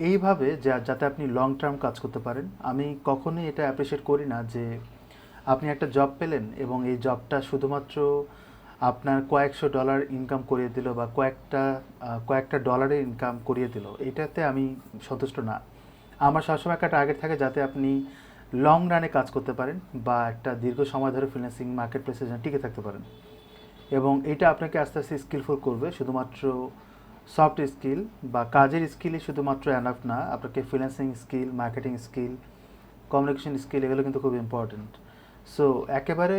এইভাবে যাতে আপনি লং টার্ম কাজ করতে পারেন। আমি কখনোই এটা অ্যাপ্রিসিয়েট করি না যে আপনি একটা জব পেলেন এবং এই জবটা শুধুমাত্র আপনার কয়েকশো ডলার ইনকাম করিয়ে দিল বা কয়েকটা ডলারের ইনকাম করিয়ে দিল, এটাতে আমি সন্তুষ্ট না। আমার সবসময় একটা টার্গেট থাকে যাতে আপনি লং রানে কাজ করতে পারেন বা একটা দীর্ঘ সময় ধরে ফ্রিল্যান্সিং মার্কেট প্লেসে টিকে থাকতে পারেন। এবং এটা আপনাকে আস্তে আস্তে স্কিলফুল করবে। শুধুমাত্র সফট স্কিল বা কাজের স্কিলই শুধুমাত্র এনাফ না, আপনাকে freelancing skill, marketing skill, communication skill এগুলো কিন্তু খুব ইম্পর্ট্যান্ট। সো একেবারে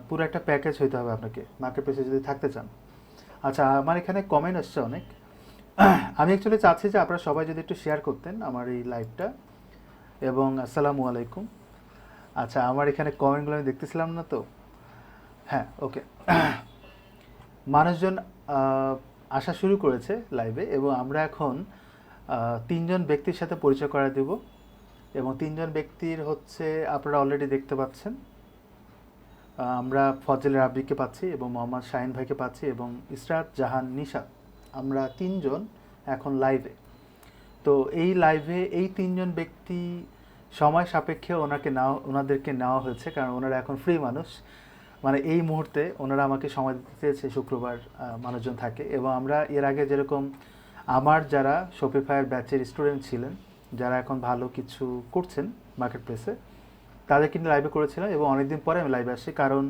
পুরো একটা প্যাকেজ হইতে হবে আপনাকে মার্কেট প্লেসে যদি থাকতে চান। আচ্ছা, আমার এখানে কমেন্ট আসছে অনেক। আমি অ্যাকচুয়ালি চাচ্ছি যে আপনারা সবাই যদি একটু শেয়ার করতেন আমার এই লাইভটা। এবং আসসালামু আলাইকুম। আচ্ছা, আমার এখানে কমেন্টগুলো আমি দেখতেছিলাম না তো। হ্যাঁ, ওকে। মানুষজন আসা শুরু করেছে লাইভে এবং আমরা এখন তিনজন ব্যক্তির সাথে পরিচয় করা দেব। এবং তিনজন ব্যক্তির হচ্ছে আপনারা অলরেডি দেখতে পাচ্ছেন। আমরা ফজল রাব্বিকে পাচ্ছি এবং মোহাম্মদ শাহিন ভাইকে পাচ্ছি এবং ইসরাত জাহান নিশাত। আমরা তিনজন এখন লাইভে। তো এই লাইভে এই তিনজন ব্যক্তি সময় সাপেক্ষে ওনাদেরকে নেওয়া হয়েছে, কারণ ওনারা এখন ফ্রি মানুষ। মানে এই মুহূর্তে ওনারা আমাকে সময় দিতে চেয়েছে। শুক্রবার মানুষজন থাকে এবং আমরা এর আগে যেরকম আমার যারা শপিফাইয়ের ব্যাচের স্টুডেন্ট ছিলেন, যারা এখন ভালো কিছু করছেন মার্কেট প্লেসে, তাদের কিন্তু লাইভে করেছিলাম এবং অনেকদিন পরে আমি লাইভে আসছি। কারণ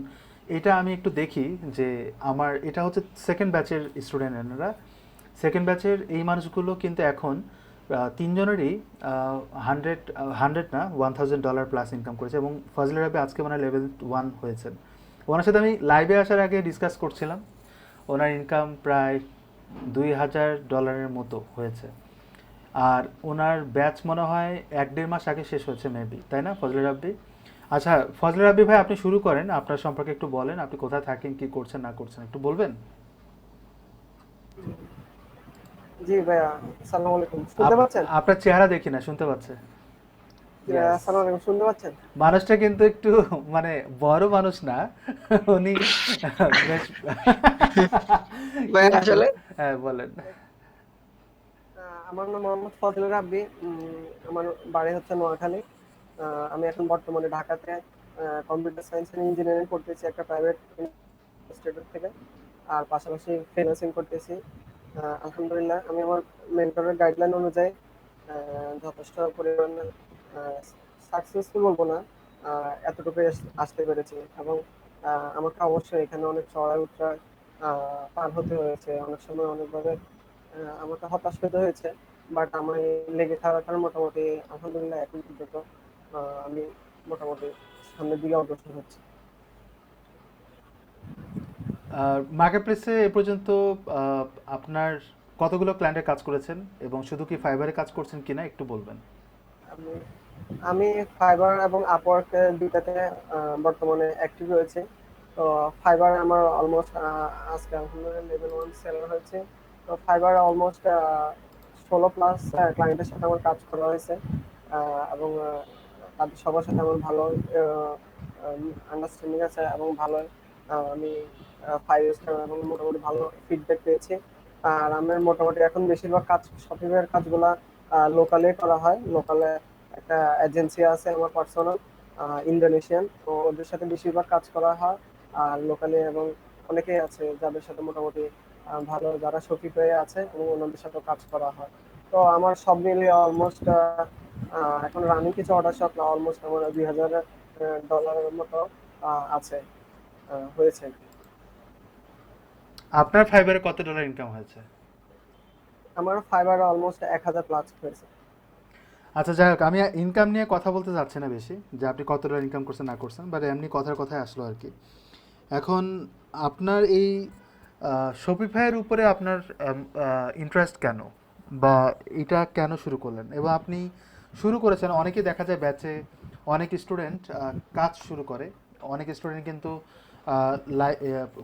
এটা আমি একটু দেখি যে আমার এটা হচ্ছে সেকেন্ড ব্যাচের স্টুডেন্ট। এনারা সেকেন্ড ব্যাচের এই মানুষগুলো কিন্তু এখন তিনজনেরই হান্ড্রেড হান্ড্রেড না $1,000 প্লাস ইনকাম করেছে এবং ফজল রাব্বি আজকে মানে লেভেল 1 হয়েছেন। ওনার সাথে আমি লাইভে আসার আগে ডিসকাস করছিলাম। ওনার ইনকাম প্রায় $2,000 মতো হয়েছে। আর ওনার ব্যাচ মনে হয় 1-1.5 মাস আগে শেষ হয়েছে মেবি, তাই না ফজল রাব্বি? আচ্ছা, ফজল রাব্বি ভাই, আপনি শুরু করেন। আপনার সম্পর্কে একটু বলেন, আপনি কোথায় থাকেন, কি করছেন না করছেন একটু বলবেন। জি ভাইয়া, আসসালামু আলাইকুম। শুনতে পাচ্ছেন? আপনার চেহারা দেখি না, শুনতে পাচ্ছে। জি ভাইয়া, ইয়েস। আসসালামু আলাইকুম। শুনতে পাচ্ছেন? মানুষটা কিন্তু একটু মানে বড় মানুষ না উনি বেশ ভাইয়া কিন্তু আসলে হ্যাঁ বলেন। আমার নাম মোহাম্মদ ফজল রাব্বি। আমার বাড়ি হচ্ছে নোয়াখালী। আমি এখন বর্তমানে ঢাকাতে কম্পিউটার সায়েন্স এন্ড ইঞ্জিনিয়ারিং করতেছি একটা প্রাইভেট ইনস্টিটিউট থেকে। আর পাশাপাশি ফ্রিল্যান্সিং করতেছি। আলহামদুলিল্লাহ আমি আমার মেন্টরের গাইডলাইন অনুযায়ী যথেষ্ট পরিমাণ সাকসেসফুল বলবো না, এতটুকুই আসতে পেরেছি। এবং আমাকে অবশ্যই এখানে অনেক চড়াই উতরাই পার হতে হয়েছে, অনেক সময় অনেকভাবে আমাকে হতাশ হতে হয়েছে। বাট আমার এই লেগে থাকার কারণে মোটামুটি আলহামদুলিল্লাহ এখন পর্যন্ত আমি মোটামুটি সামনের দিকে অগ্রসর হচ্ছি। মার্কেট প্লেসে এ পর্যন্ত আহ, আপনার কতগুলো ক্লায়েন্টের কাজ করেছেন এবং শুধু কি ফাইবারে কাজ করছেন কিনা একটু বলবেন। আমি আমি ফাইবার এবং আপওয়ার্ক দুইটাতে বর্তমানে অ্যাক্টিভ রয়েছে। তো ফাইবার আমার অলমোস্ট আজকে আলহামদুলিল্লাহ লেভেল 1 সেলার হয়েছে। তো ফাইবার অলমোস্ট 16+ ক্লায়েন্টের সাথে আমার কাজ করা হয়েছে। এবং তাদের সবার সাথে আমার ভালো আন্ডারস্ট্যান্ডিং আছে এবং ভালো আমি 5 স্টার এবং মোটামুটি ভালো ফিডব্যাক পেয়েছি। আর আমার মোটামুটি এখন বেশিরভাগ কাজ শপিংয়ের কাজগুলা লোকালে করা হয়। লোকালে একটা এজেন্সি আছে আমার পার্সোনাল, ইন্দোনেশিয়ান। তো ওদের সাথে বেশিরভাগ কাজ করা হয়। আর লোকালি এবং অনেকেই আছে যাদের সাথে মোটামুটি ভালো, যারা শপিফাই আছে এবং ওনাদের সাথেও কাজ করা হয়। তো আমার সব মিলিয়ে অলমোস্ট এখন রানিং কিছু অর্ডার সব অলমোস্ট আমার $2,000 মতো আছে, হয়েছে আর কি। আপনার ফাইবারে কত ডলার ইনকাম হয়েছে? আমার ফাইবার অলমোস্ট 1,000+ হয়েছে। আচ্ছা, যাই হোক, আমি ইনকাম নিয়ে কথা বলতে চাচ্ছি না বেশি, যে আপনি কত ডলার ইনকাম করছেন না করছেন, বাট এমনি কথার কথায় আসলো আর কি। এখন আপনার এই শপিফাইয়ের উপরে আপনার ইন্টারেস্ট কেন, বা এটা কেন শুরু করলেন? এবং আপনি শুরু করেছেন, অনেকেই দেখা যায় ব্যাচে অনেক স্টুডেন্ট কাজ শুরু করে, অনেক স্টুডেন্ট কিন্তু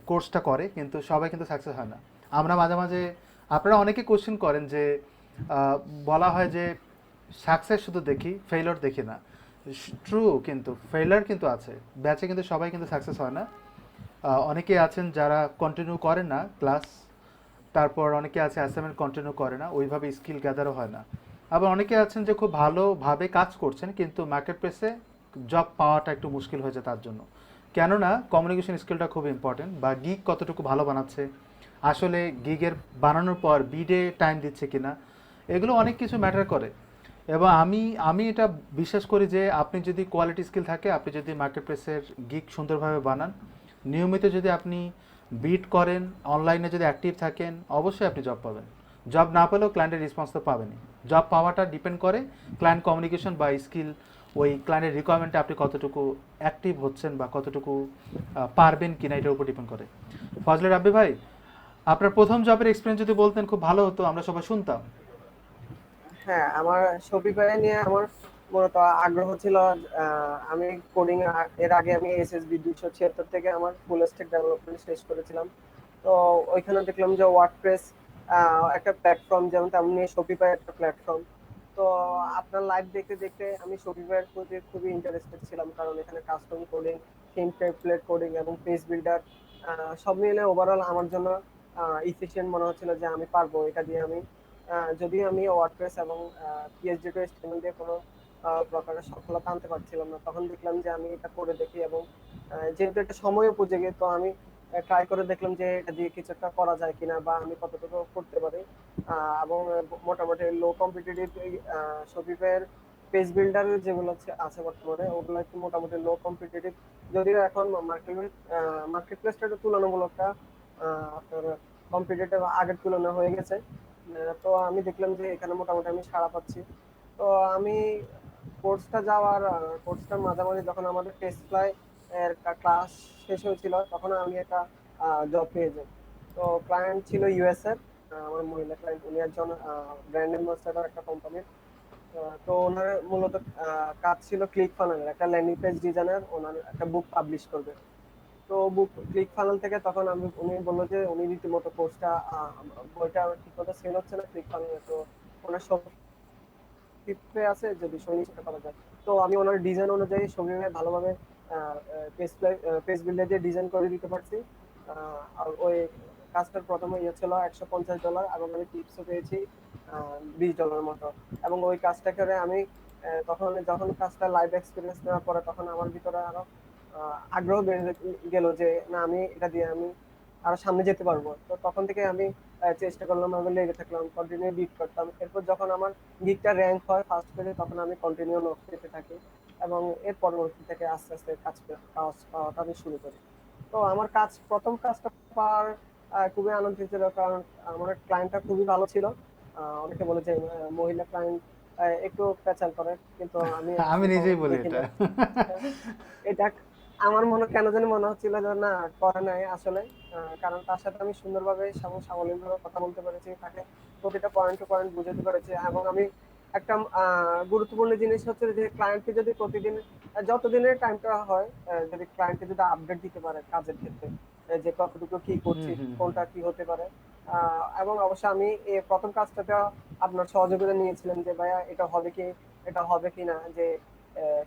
কোর্সটা করে কিন্তু সবাই কিন্তু সাকসেস হয় না। আমরা মাঝে মাঝে আপনারা অনেকে কোশ্চেন করেন যে আহ, বলা হয় যে সাকসেস শুধু দেখি, ফেইলিওর দেখি না। ট্রু, কিন্তু ফেইলার কিন্তু আছে ব্যাচে, কিন্তু সবাই কিন্তু সাকসেস হয় না। অনেকে আছেন যারা কন্টিনিউ করে না ক্লাস, তারপর অনেকে আছে অ্যাসাইনমেন্ট কন্টিনিউ করে না, ওইভাবে স্কিল গ্যাদারও হয় না। আবার অনেকে আছেন যে খুব ভালোভাবে কাজ করছেন কিন্তু মার্কেট প্লেসে জব পাওয়াটা একটু মুশকিল হয়েছে তার জন্য। কেননা কমিউনিকেশন স্কিলটা খুব ইম্পর্টেন্ট, বা গিগ কতটুকু ভালো বানাচ্ছে, আসলে গিগের বানানোর পর বিডে টাইম দিচ্ছে কিনা, এগুলো অনেক কিছু ম্যাটার করে। এবং আমি আমি এটা বিশ্বাস করি যে আপনি যদি কোয়ালিটি স্কিল থাকে, আপনি যদি মার্কেট প্লেসের গিগ সুন্দরভাবে বানান, নিয়মিত যদি আপনি বিট করেন, অনলাইনে যদি অ্যাক্টিভ থাকেন, অবশ্যই আপনি জব পাবেন। জব না পেলেও ক্লায়েন্টের রেসপন্স তো পাবেনই। জব পাওয়াটা ডিপেন্ড করে ক্লায়েন্ট কমিউনিকেশন বা স্কিল, ওই ক্লায়েন্টের রিকোয়ারমেন্টে আপনি কতটুকু অ্যাক্টিভ হচ্ছেন বা কতটুকু পারবেন কিনা, এটার উপর ডিপেন্ড করে। ফজলে রাব্বি ভাই, আপনার প্রথম জবের এক্সপিরিয়েন্স যদি বলতেন খুব ভালো হতো, আমরা সবাই শুনতাম। হ্যাঁ, আমার Shopify নিয়ে আমার মূলত আগ্রহ ছিল। আমি কোডিং এর আগে আমি এসএসবি 276 থেকে আমার ফুল স্ট্যাক ডেভেলপমেন্ট শেষ করেছিলাম। তো ওইখানে দেখলাম যে ওয়ার্ডপ্রেস একটা প্ল্যাটফর্ম, যেমন তেমনি Shopify একটা প্ল্যাটফর্ম। তো আপনার লাইভ দেখতে দেখতে আমি Shopify এর প্রতি খুবই ইন্টারেস্টেড ছিলাম, কারণ এখানে custom coding, theme template coding এবং পেজ বিল্ডার সব মিলে ওভারঅল আমার জন্য ইফিশিয়েন্ট মনে হচ্ছিল যে আমি পারবো এটা দিয়ে। আমি যদিও আমি ওয়ার্ডপ্রেস এবং পিএইচডি টু এইচটিএমএল দিয়ে কোনো প্রকারের সফলতা আনতে পারছিলাম না, তখন দেখলাম যে আমি এটা করে দেখি। এবং যেহেতু এটা সময় উপযোগী, তো আমি ট্রাই করে দেখলাম যে এটা দিয়ে কিছু একটা করা যায় কিনা বা আমি কতটুকু করতে পারি। এবং মোটামুটি লো কম্পিটিটিভ শপিফাইয়ের পেজ বিল্ডার যেগুলো আছে বর্তমানে, ওগুলো একটু মোটামুটি লো কম্পিটিটিভ। যদিও এখন মার্কেট প্লেসটা তুলনামূলকটা আপনার কম্পিটিটিভ আগের তুলনা হয়ে গেছে। তো আমি দেখলাম যে এখানে মোটামুটি আমি সাড়া পাচ্ছি। তো আমি কোর্সটার মাঝামাঝি যখন আমাদের টেস্ট ফ্লাই এর ক্লাস শেষ হয়েছিল, তখন আমি একটা জব পেয়ে যাই। তো ক্লায়েন্ট ছিল ইউএস এর, আমার মহিলা ক্লায়েন্ট। উনি একজন ব্র্যান্ড অ্যাম্বাসেডর একটা কোম্পানির। তো ওনার মূলত কাজ ছিল ক্লিক ফানেলের একটা ল্যান্ডিং পেজ ডিজাইনার, ওনার একটা বুক পাবলিশ করবে। তো বুক ক্লিক ফানেল থেকে তখন উনি বললো যে উনি রীতিমতো কোর্সটা, বইটা ঠিক মতো সেল হচ্ছে না ক্লিক ফানেলে, তো ওনার সব টিপে আছে যদি সঙ্গী সাথে করা যায়। তো আমি ওনার ডিজাইন অনুযায়ী সঙ্গীকে ভালোভাবে পেজ বিল্ডার দিয়ে ডিজাইন করে দিতে পারছি। আর ওই কাজটার প্রথমে ইয়ে ছিল $150, এবং আমি টিপসও পেয়েছি $20 মতো। এবং ওই কাজটা করে আমি তখন যখন কাজটা লাইভ এক্সপিরিয়েন্স নেওয়ার পরে, তখন আমার ভিতরে আরো আগ্রহ বেড়ে গেল যে না, আমি এটা দিয়ে আমি আরো সামনে যেতে পারবো। তো তখন থেকে আমি চেষ্টা করলাম, আমি লেগে থাকলাম, কন্টিনিউ বিট করতাম। এরপর যখন আমার গিগটা র্যাঙ্ক হয় ফার্স্ট পেজে, তখন আমি কন্টিনিউ নক পেতে থাকি, এবং এর পরবর্তী থেকে আস্তে আস্তে কাজ পাওয়াটা আমি শুরু করি। তো আমার প্রথম কাজটা পাওয়ার খুবই আনন্দিত ছিল, কারণ আমার ক্লায়েন্টটা খুবই ভালো ছিল। অনেকে বলে যে মহিলা ক্লায়েন্ট একটু পেঁচাল করে, কিন্তু আমি আমি আসলে নিজেই কখনো বলি দেখি এটা। নাই। এটা আমার মনে কেন জানি মনে হচ্ছিল যে না, করে নাই আসলে। কারণ তার সাথে আমি সুন্দরভাবে সাবলীলভাবে কথা বলতে পেরেছি, তাকে প্রতিটা পয়েন্ট টু পয়েন্ট বুঝাতে পেরেছি। এবং আমি একটা গুরুত্বপূর্ণ জিনিস হচ্ছে যে ক্লায়েন্টকে যদি প্রতিদিন যতদিনের টাইমটা হয়, যদি ক্লায়েন্টকে যদি আপডেট দিতে পারে কাজের ক্ষেত্রে, যে কতটুকু কি হুম করছি, হুম হুম। কোনটা কি হতে পারে। এবং অবশ্যই আমি এই প্রথম কাজটাতে আপনার সহযোগিতা নিয়েছিলেন যে ভাইয়া এটা হবে কি না, যে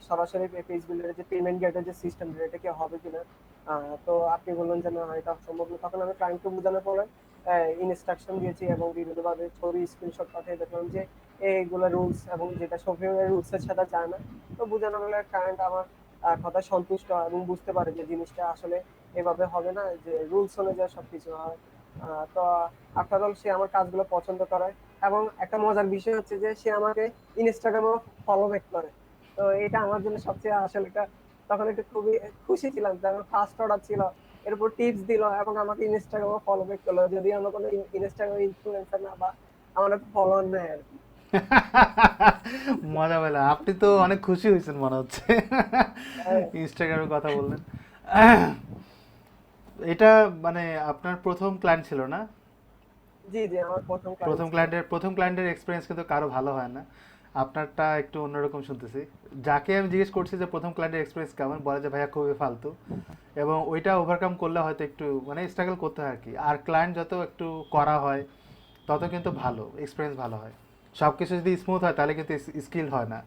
সরাসরি পেজ বিল্ডারের যে পেমেন্ট গেটের যে সিস্টেম, এটা কি হবে কিনা। তো আপনি বললেন যে না, এটা সম্ভব না। তখন আমি ক্লায়েন্টকে বোঝানোর পরে ইনস্ট্রাকশন দিয়েছি, এবং বিভিন্নভাবে ছবি স্ক্রিনশট পাঠিয়ে দেখলাম যে এইগুলো রুলস, এবং যেটা সফটওয়্যার রুলস এর সাথে যায় না। তো বোঝানো হলে ক্লায়েন্ট আমার কথায় সন্তুষ্ট হয় এবং বুঝতে পারে যে জিনিসটা আসলে এভাবে হবে না, যে রুলস অনুযায়ী সবকিছু হয়। তো আফটার অল সে আমার কাজগুলো পছন্দ করে। এবং একটা মজার বিষয় হচ্ছে যে সে আমাকে ইনস্টাগ্রামে ফলো ব্যাক করে। তো এটা আমার জন্য সবচেয়ে আসলে একটা, তখন একটু খুবই খুশি ছিলাম যে আমার ফার্স্ট অর্ডার ছিল, এরপর টিপস দিল এবং আমাকে ইনস্টাগ্রামে ফলো ব্যাক করলো, যদি আমরা কোনো ইনস্টাগ্রাম ইনফ্লুয়েন্সার না, বা আমার একটা ফলোয়ার নেই আর কি। মজা পেলাম, আপনি তো অনেক খুশি হয়েছেন মনে হচ্ছে। হ্যাঁ, ইনস্টাগ্রামের কথা বললেন। এটা মানে আপনার প্রথম ক্লায়েন্ট ছিল না? জি জি, আমার প্রথম ক্লায়েন্ট ছিল। প্রথম ক্লায়েন্টের এক্সপিরিয়েন্স কিন্তু কারো ভালো হয় না। আপনারটা একটু অন্যরকম শুনতেছি। যাকে আমি জিজ্ঞেস করছি যে প্রথম ক্লায়েন্টের এক্সপিরিয়েন্স কেমন, বলে যে ভাইয়া খুবই ফালতু। এবং ওইটা ওভারকাম করলে হয়তো একটু মানে স্ট্রাগল করতে হয় আর কি। আর ক্লায়েন্ট যত একটু করা হয় তত কিন্তু ভালো এক্সপিরিয়েন্স ভালো হয়। সব কিছু যদি স্মুথ হয় তাহলে কিন্তু স্কিল হয় না।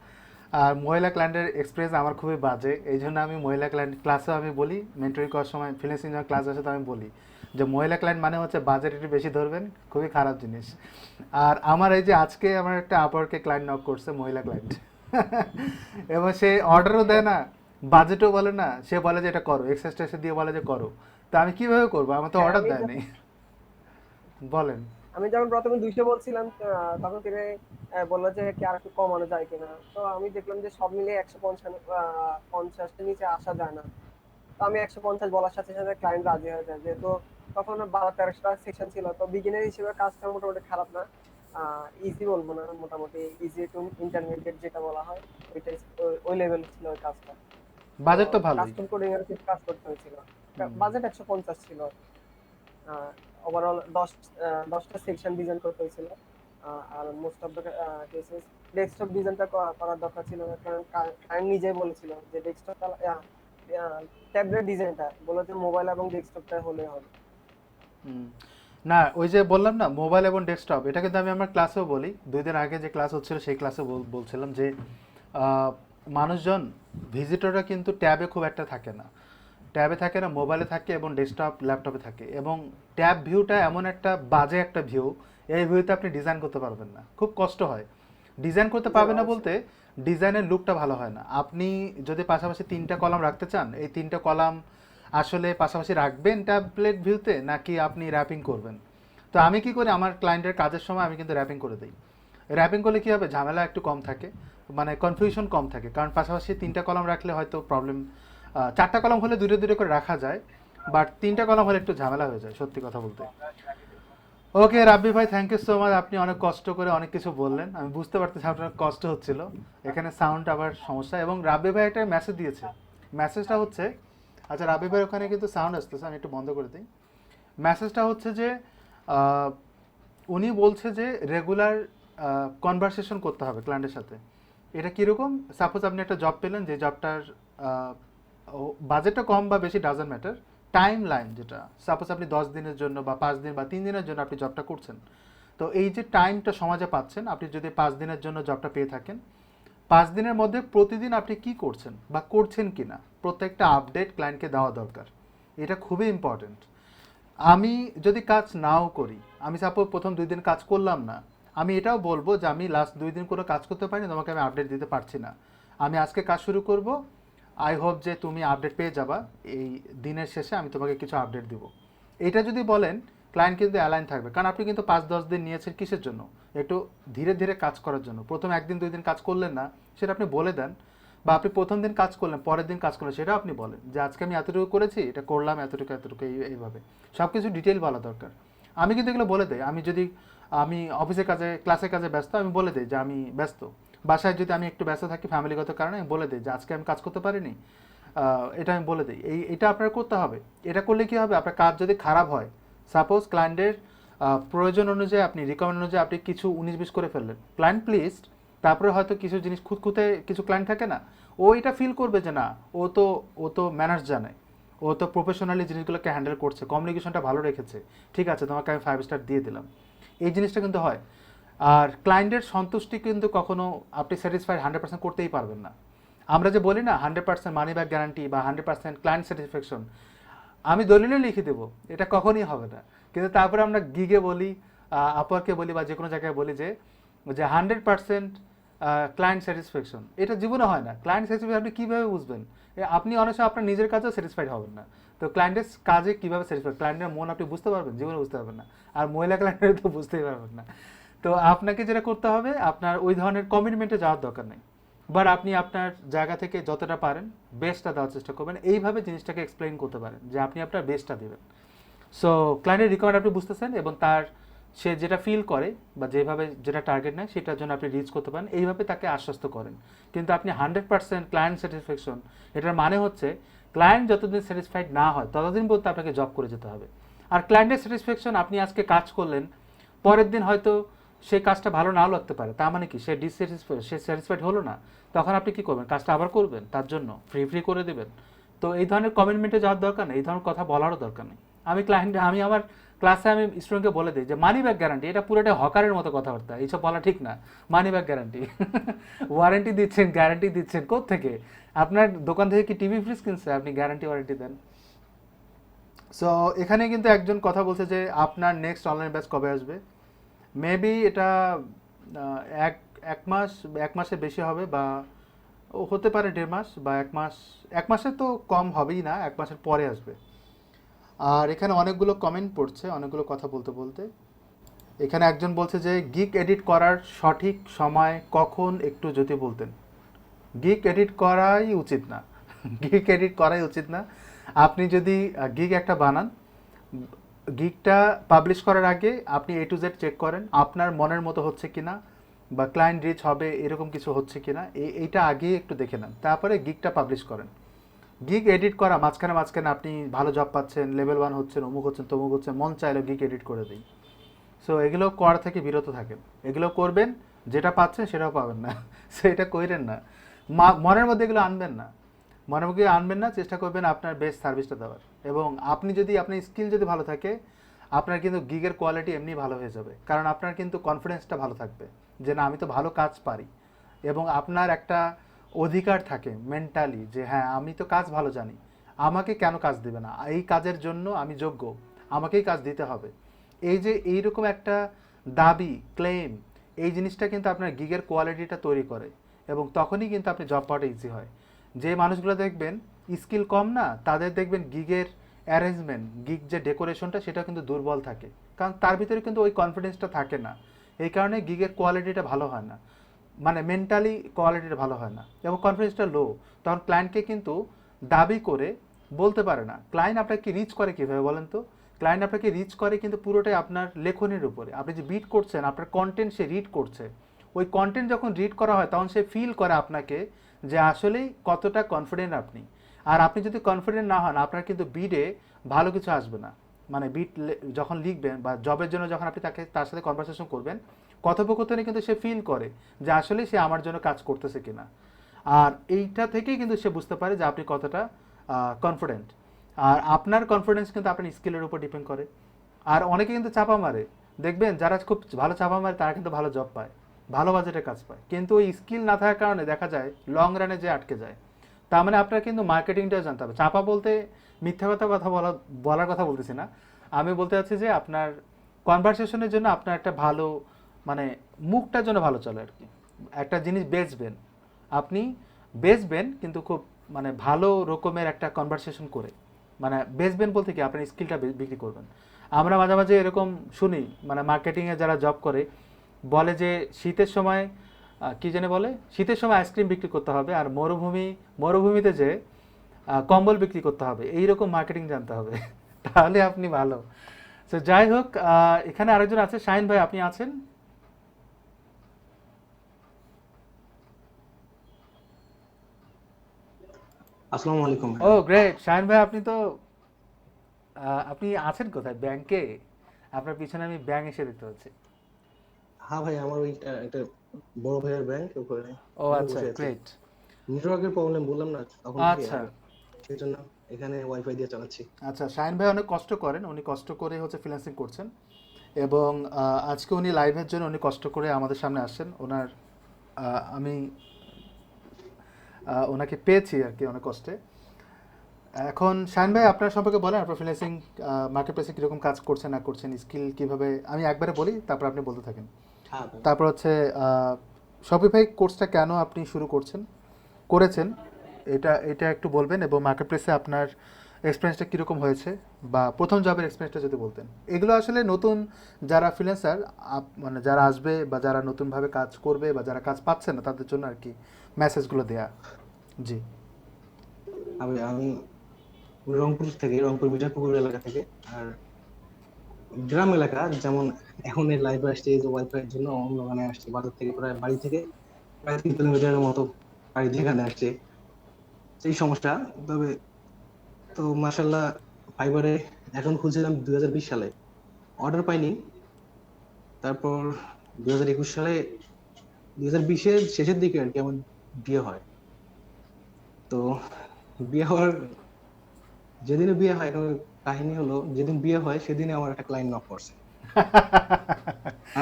আর মহিলা ক্লায়েন্টের এক্সপিরিয়েন্স আমার খুবই বাজে, এই জন্য আমি মহিলা ক্লায়েন্ট ক্লাসেও আমি বলি, মেন্টরিং করার সময় ফ্রিল্যান্সিং যখন ক্লাস আসে তো আমি বলি যে মহিলা ক্লায়েন্ট মানে হচ্ছে বাজেট একটু বেশি ধরবেন, খুবই খারাপ জিনিস। আর আমার এই যে আজকে আমার একটা আপওয়ার্কে ক্লায়েন্ট নক করছে, মহিলা ক্লায়েন্ট এবং সে অর্ডারও দেয় না, বাজেটও বলে না, সে বলে যে এটা করো, এক্সারসাইজ দিয়ে বলে যে করো। তো আমি কিভাবে করবো, আমার তো হ্যাঁ, অর্ডার দেয় নাই। বলেন। আমি যখন প্রথমে 200 বলছিলাম, তখন তিনি বললো যে কি আর একটু কমানো যায় কিনা। তো আমি দেখলাম যে সব মিলিয়ে 150 নিচে আসা যায় না। তো আমি 150 বলার সাথে সাথে ক্লায়েন্ট রাজি হয়ে যায়, যেহেতু তখন 1200-1300 সেকশন ছিল। তো বিগিনার হিসেবে কাজটা মোটামুটি খারাপ না, ইজি বলবো না, মোটামুটি ইজি টু ইন্টারমিডিয়েট যেটা বলা হয়, ওইটাই ওই লেভেল ছিল ওই কাজটা। তো বাজেট তো ভালোই। কাস্টম কোডিং এর কিছু কাজ করতে হয়েছিল। হুম। বাজেট 150 ছিল। ওভারঅল 10টা সেকশন ডিজাইন করতে হয়েছিল। আর most of the cases desktop ডিজাইনটা করার দরকার ছিল না, কারণ ক্লায়েন্ট নিজেই বলেছিল যে ডেস্কটপটা ট্যাবলেট ডিজাইনটা বলে যে মোবাইল এবং ডেস্কটপটা হলে হবে। হুম। না, ওই যে বললাম না মোবাইল এবং ডেস্কটপ, এটা কিন্তু আমি আমার ক্লাসেও বলি, 2 দিন আগে যে ক্লাস হচ্ছিল সেই ক্লাসে বলছিলাম যে আহ, মানুষজন ভিজিটররা কিন্তু ট্যাবে খুব একটা থাকে না, ট্যাবে থাকে না, মোবাইলে থাকে এবং ডেস্কটপ ল্যাপটপে থাকে। এবং ট্যাব ভিউটা এমন একটা বাজে একটা ভিউ, এই ভিউতে আপনি ডিজাইন করতে পারবেন না, খুব কষ্ট হয়। ডিজাইন করতে জি, পারবেন না অবশ্যই। বলতে, ডিজাইনের লুকটা ভালো হয় না। আপনি যদি পাশাপাশি 3টা কলাম রাখতে চান, এই 3টা কলাম আসলে পাশাপাশি রাখবেন ট্যাবলেট ভিউতে, নাকি আপনি র্যাপিং করবেন? তো আমি কি করি, আমার ক্লায়েন্টের কাজের সময় আমি কিন্তু র্যাপিং করে দিই। র্যাপিং করলে কী হবে, ঝামেলা একটু কম থাকে, মানে কনফিউশন কম থাকে। কারণ পাশাপাশি 3টা কলাম রাখলে হয়তো প্রবলেম, 4টা কলাম হলে দূরে দূরে করে রাখা যায়, বাট 3টা কলাম হলে একটু ঝামেলা হয়ে যায়, সত্যি কথা বলতে। ওকে রাব্বি ভাই, থ্যাংক ইউ সো মাচ, আপনি অনেক কষ্ট করে অনেক কিছু বললেন, আমি বুঝতে পারতেছি আপনার কষ্ট হচ্ছিল। এখানে সাউন্ড আবার সমস্যা, এবং রাব্বি ভাই একটা মেসেজ দিয়েছে। মেসেজটা হচ্ছে, আচ্ছা রাব্বি ভাই ওখানে কিন্তু সাউন্ড আসতেছে, আমি একটু বন্ধ করে দিই। মেসেজটা হচ্ছে যে আহ, উনি বলছে যে রেগুলার কনভারসেশন করতে হবে ক্লায়েন্টের সাথে। এটা কীরকম, সাপোজ আপনি একটা জব পেলেন, যে জবটার বাজেটটা কম বা বেশি ডাজন্ট ম্যাটার, টাইম লাইন যেটা, সাপোজ আপনি 10 দিনের জন্য বা 5 দিন বা 3 দিনের জন্য আপনি জবটা করছেন। তো এই যে টাইমটা সমাজে পাচ্ছেন, আপনি যদি 5 দিনের জন্য জবটা পেয়ে থাকেন, 5 দিনের মধ্যে প্রতিদিন আপনি কি করছেন বা করছেন কি না, প্রত্যেকটা আপডেট ক্লায়েন্টকে দেওয়া দরকার। এটা খুবই ইম্পর্টেন্ট। আমি যদি কাজ নাও করি, আমি সাপোজ প্রথম 2 দিন কাজ করলাম না, আমি এটাও বলবো যে আমি লাস্ট 2 দিন কোনো কাজ করতে পারিনি, তোমাকে আমি আপডেট দিতে পারছি না, আমি আজকে কাজ শুরু করব, আই হোপ যে তুমি আপডেট পেয়ে যাবা, এই দিনের শেষে আমি তোমাকে কিছু আপডেট দিব। এটা যদি বলেন, ক্লায়েন্ট কিন্তু অ্যালাইন থাকবে, কারণ আপনি কিন্তু 5-10 দিন নিয়েছেন কিসের জন্য, একটু ধীরে ধীরে কাজ করার জন্য। প্রথম 1 দিন 2 দিন কাজ করলেন না, সেটা আপনি বলে দেন। বা আপনি প্রথম দিন কাজ করলেন, পরের দিন কাজ করলেন, সেটাও আপনি বলেন যে আজকে আমি এতটুকু করেছি, এটা করলাম এতটুকু এতটুকু, এইভাবে সব কিছু ডিটেল বলা দরকার। আমি কিন্তু এগুলো বলে দেই, আমি অফিসের কাজে ক্লাসের কাজে ব্যস্ত, আমি বলে দিই যে আমি ব্যস্ত। বাসায় যদি আমি একটু ব্যস্ত থাকি ফ্যামিলিগত কারণে, আমি বলে দিই যে আজকে আমি কাজ করতে পারিনি, এটা আমি বলে দিই। এটা আপনার করতে হবে। এটা করলে কি হবে, আপনার কাজ যদি খারাপ হয়, সাপোজ ক্লায়েন্টের প্রয়োজন অনুযায়ী, আপনি রিকমেন্ড অনুযায়ী আপনি কিছু 19-20 করে ফেললেন, ক্লায়েন্ট প্লিজড, তারপরে হয়তো কিছু জিনিস খুঁতখুঁতে কিছু ক্লায়েন্ট থাকে না, ও এটা ফিল করবে যে না, ও তো ম্যানার্স জানে, ও তো প্রফেশনালি জিনিসগুলোকে হ্যান্ডেল করছে, কমিউনিকেশনটা ভালো রেখেছে, ঠিক আছে তোমাকে আমি 5 স্টার দিয়ে দিলাম। এই জিনিসটা কিন্তু হয়। আর ক্লায়েন্টের সন্তুষ্টি কিন্তু কখনো আপনি স্যাটিসফাইড 100% করতেই পারবেন না। আমরা যে বলি না 100% মানি ব্যাক গ্যারান্টি বা 100% ক্লায়েন্ট স্যাটিসফ্যাকশন, আমি দলিলে লিখে দেবো, এটা কখনই হবে না। কিন্তু তারপরে আমরা গিগে বলি, আপওয়ার্কে বলি, বা যে কোনো জায়গায় বলি যে 100% ক্লায়েন্ট স্যাটিসফ্যাকশন, এটা জীবনে হয় না। ক্লায়েন্ট স্যাটিসফ্যাকশন আপনি কীভাবে বুঝবেন? আপনি অনেক সময় আপনার নিজের কাজেও স্যাটিসফাইড হবেন না, তো ক্লায়েন্টের কাজে কীভাবে স্যাটিসফাইড, ক্লায়েন্টের মন আপনি বুঝতে পারবেন? জীবনে বুঝতে পারবেন না। আর মহিলা ক্লায়েন্টের তো বুঝতেই পারবেন না। তো আপনাকে যেটা করতে হবে, আপনার ওই ধরনের কমিটমেন্টে যাওয়ার দরকার নেই, বাট আপনি আপনার জায়গা থেকে যতটা পারেন বেস্টটা দেওয়ার চেষ্টা করবেন, এইভাবে জিনিসটাকে এক্সপ্লেইন করতে পারেন যে আপনি আপনার বেস্টটা দেবেন। সো ক্লায়েন্টের রিকোয়ারমেন্ট আপনি বুঝতেছেন, এবং তার সে যেটা ফিল করে বা যেভাবে যেটা টার্গেট নেয় সেটার জন্য আপনি রিচ করতে পারেন, এইভাবে তাকে আশ্বস্ত করেন। কিন্তু আপনি 100% ক্লায়েন্ট স্যাটিসফ্যাকশন, এটার মানে হচ্ছে ক্লায়েন্ট যতদিন স্যাটিসফাইড না হয় ততদিন পর্যন্ত আপনাকে জব করে যেতে হবে। আর ক্লায়েন্টের স্যাটিসফ্যাকশন, আপনি আজকে কাজ করলেন, পরের দিন হয়তো সেই কাজটা ভালো নাও লাগতে পারে, তার মানে কি সে ডিসস্যাটিসফাইড, সে স্যাটিসফাইড হলো না, তখন আপনি কী করবেন, কাজটা আবার করবেন, তার জন্য ফ্রি করে দেবেন? তো এই ধরনের কমিটমেন্টে যাওয়ার দরকার নেই, এই ধরনের কথা বলারও দরকার নেই। আমি আমার ক্লাসে আমি স্টুডেন্টকে বলে দিই যে মানি ব্যাক গ্যারান্টি, এটা পুরোটা হকারের মতো কথাবার্তা, এইসব বলা ঠিক না। মানি ব্যাক গ্যারান্টি, ওয়ারেন্টি দিচ্ছেন, গ্যারান্টি দিচ্ছেন কোত্থেকে? আপনার দোকান থেকে কি টিভি ফ্রিজ কিনছে আপনি গ্যারান্টি ওয়ারেন্টি দেন? সো এখানে কিন্তু একজন কথা বলছে যে আপনার নেক্সট অনলাইন ব্যাচ কবে আসবে। মেবি এটা আহ, এক এক মাসের বেশি হবে, বা হতে পারে 1.5 মাস বা 1 মাস। 1 মাসে তো কম হবেই না, 1 মাসের পরে আসবে। আর এখানে অনেকগুলো কমেন্ট পড়ছে, অনেকগুলো কথা বলতে বলতে। এখানে একজন বলছে যে গিগ এডিট করার সঠিক সময় কখন একটু যদি বলতেন। গিগ এডিট করাই উচিত না। গিগ এডিট করাই উচিত না। আপনি যদি গিগ একটা বানান, গিগটা পাবলিশ করার আগে আপনি A to Z চেক করেন আপনার মনের মতো হচ্ছে কিনা, বা ক্লায়েন্ট রিচ হবে এরকম কিছু হচ্ছে কিনা, এইটা আগে একটু দেখে নেন, তারপরে গিগটা পাবলিশ করেন। গিগ এডিট করা মাঝখানে মাঝখানে আপনি ভালো জব পাচ্ছেন, লেভেল 1 হচ্ছেন, অমুক হচ্ছেন, তমুক হচ্ছেন, মন চাইলো গিগ এডিট করে দিই। সো এগুলো করা থেকে বিরত থাকেন। এগুলো করবেন, যেটা পাচ্ছেন সেটাও পাবেন না। সেটা কইরেন না। মনের মধ্যে এগুলো আনবেন না। মনের মধ্যে আনবেন না, চেষ্টা করবেন আপনার বেস্ট সার্ভিসটা দেওয়ার। এবং আপনি যদি আপনার স্কিল যদি ভালো থাকে, আপনার কিন্তু গিগের কোয়ালিটি এমনি ভালো হয়ে যাবে, কারণ আপনার কিন্তু কনফিডেন্সটা ভালো থাকবে যে না আমি তো ভালো কাজ পারি। এবং আপনার একটা অধিকার থাকে মেন্টালি যে হ্যাঁ আমি তো কাজ ভালো জানি, আমাকে কেন কাজ দেবে না, এই কাজের জন্য আমি যোগ্য, আমাকেই কাজ দিতে হবে। এই যে এইরকম একটা দাবি, ক্লেম, এই জিনিসটা কিন্তু আপনার গিগের কোয়ালিটিটা তৈরি করে। এবং তখনই কিন্তু আপনি জব পাওয়াটা ইজি হয়। যে মানুষগুলো দেখবেন স্কিল কম না, তাদের দেখবেন গিগের অ্যারেঞ্জমেন্ট, গিগ যে ডেকোরেশনটা সেটা কিন্তু দুর্বল থাকে, কারণ তার ভিতরে কিন্তু ওই কনফিডেন্সটা থাকে না। এই কারণে গিগের কোয়ালিটিটা ভালো হয় না, মানে মেন্টালি কোয়ালিটিটা ভালো হয় না, এবং কনফিডেন্সটা লো। তখন ক্লায়েন্টকে কিন্তু দাবি করে বলতে পারে না। ক্লায়েন্ট আপনাকে রিচ করে কীভাবে বলেন তো? ক্লায়েন্ট আপনাকে রিচ করে কিন্তু পুরোটাই আপনার লেখনের উপরে। আপনি যে বিট করছেন, আপনার কন্টেন্ট সে রিড করছে। ওই কন্টেন্ট যখন রিড করা হয় তখন সে ফিল করে আপনাকে যে আসলেই কতটা কনফিডেন্ট আপনি। আর আপনি যদি কনফিডেন্ট না হন, আপনার কিন্তু বিডে ভালো কিছু আসবে না। মানে বিট যখন লিখবেন বা জবের জন্য যখন আপনি তার সাথে কনভারসেশন করবেন, কথোপকথনে কিন্তু সে ফিল করে যে আসলে সে আমার জন্য কাজ করতেছে কিনা। আর এইটা থেকেই কিন্তু সে বুঝতে পারে যে আপনি কতটা কনফিডেন্ট। আর আপনার কনফিডেন্স কিন্তু আপনার স্কিলের উপর ডিপেন্ড করে। আর অনেকে কিন্তু চাপা মারে, দেখবেন যারা খুব ভালো চাপা মারে তারা কিন্তু ভালো জব পায়, ভালো বাজেটে কাজ পায়, কিন্তু ওই স্কিল না থাকার কারণে দেখা যায় লং রানে যে আটকে যায়। তার মানে আপনার কিন্তু মার্কেটিংটাও জানতে হবে। চাপা বলতে মিথ্যা বলার কথা বলতেছি না। আমি বলতে চাচ্ছি যে আপনার কনভারসেশনের জন্য আপনার একটা ভালো, মানে মুখটার জন্য ভালো চলে আর কি। একটা জিনিস বেচবেন, আপনি বেচবেন কিন্তু খুব মানে ভালো রকমের একটা কনভারসেশন করে, মানে বেচবেন বলতে কি আপনার স্কিলটা বিক্রি করবেন। আমরা মাঝে মাঝে এরকম শুনি, মানে মার্কেটিংয়ে যারা জব করে বলে যে শীতের সময় কি জানে বলে, শীতের সময় আইসক্রিম বিক্রি করতে হবে, আর মরুভূমিতে যে কম্বল বিক্রি করতে হবে, এইরকম মার্কেটিং জানতে হবে। তাহলে আপনি ভালো। তো যাই হোক, এখানে আরেকজন আছে, শাহিন ভাই, আপনি আছেন? আসসালামু আলাইকুম ও ভাইয়া। গ্রেট, শাহিন ভাই, আপনি তো আপনি আছেন কোথায়, ব্যাংকে? আপনার পিছনে আমি ব্যাংক এসে দেখতে পাচ্ছি। হ্যাঁ ভাই, আমার ওই একটা বড় ভাইয়ের ব্যাংক, ওখানে ও ওখানে আচ্ছা, বসে আছি। গ্রেট। নেটওয়ার্কের প্রবলেম বললাম না তখন থেকে, আচ্ছা আর সেই জন্য এখানে ওয়াইফাই দিয়ে চালাচ্ছি। আচ্ছা, শাহিন ভাই অনেক কষ্ট করেন, উনি কষ্ট করে হচ্ছে ফ্রিল্যান্সিং করছেন। এবং আজকে উনি লাইভের জন্য উনি কষ্ট করে আমাদের সামনে আসছেন। ওনার আমি ওনাকে পেয়েছি আর কি অনেক কষ্টে। এখন শাহিন ভাই আপনার সম্পর্কে বলেন, আপনার ফ্রিল্যান্সিং মার্কেট প্লেসে কীরকম কাজ করছেন না করছেন, স্কিল কীভাবে, আমি একবারে বলি তারপর আপনি বলতে থাকেন। হ্যাঁ ভাই। তারপর হচ্ছে শপিফাই কোর্সটা কেন আপনি শুরু করেছেন, এটা এটা একটু বলবেন। এবং মার্কেট প্লেসে আপনার এক্সপিরিয়েন্সটা কীরকম হয়েছে, বা প্রথম জবের এক্সপিরিয়েন্সটা যদি বলতেন। এগুলো আসলে নতুন যারা ফ্রিল্যান্সার, মানে যারা আসবে বা যারা নতুনভাবে কাজ করবে বা যারা কাজ পাচ্ছে না তাদের জন্য আর কি মেসেজগুলো দেয়া। জি। আমি রংপুর থেকে, রংপুর মিঠাপুকুর এলাকা থেকে। আর গ্রাম এলাকা, যেমন এখন এই লাইভে আসছে এই যে ওয়াইফাই এর জন্য, অন্য গানে আসছে বাজার থেকে, প্রায় বাড়ি থেকে প্রায় 3 কিলোমিটারের মতো বাড়ি দিয়ে এখানে আসছে, সেই সমস্যা। তবে তো মাশাল্লাহ, ফাইবারে এখন খুলছিলাম 2020 সালে, অর্ডার পাইনি। তারপর 2021 সালে, 2020-এর শেষের দিকে আর কি আমার বিয়ে হয়। তো বিয়ে হওয়ার যেদিনে বিয়ে হয়, এখন কাহিনী হলো, যেদিন বিয়ে হয় সেদিনে আমার একটা ক্লায়েন্ট নক করছে।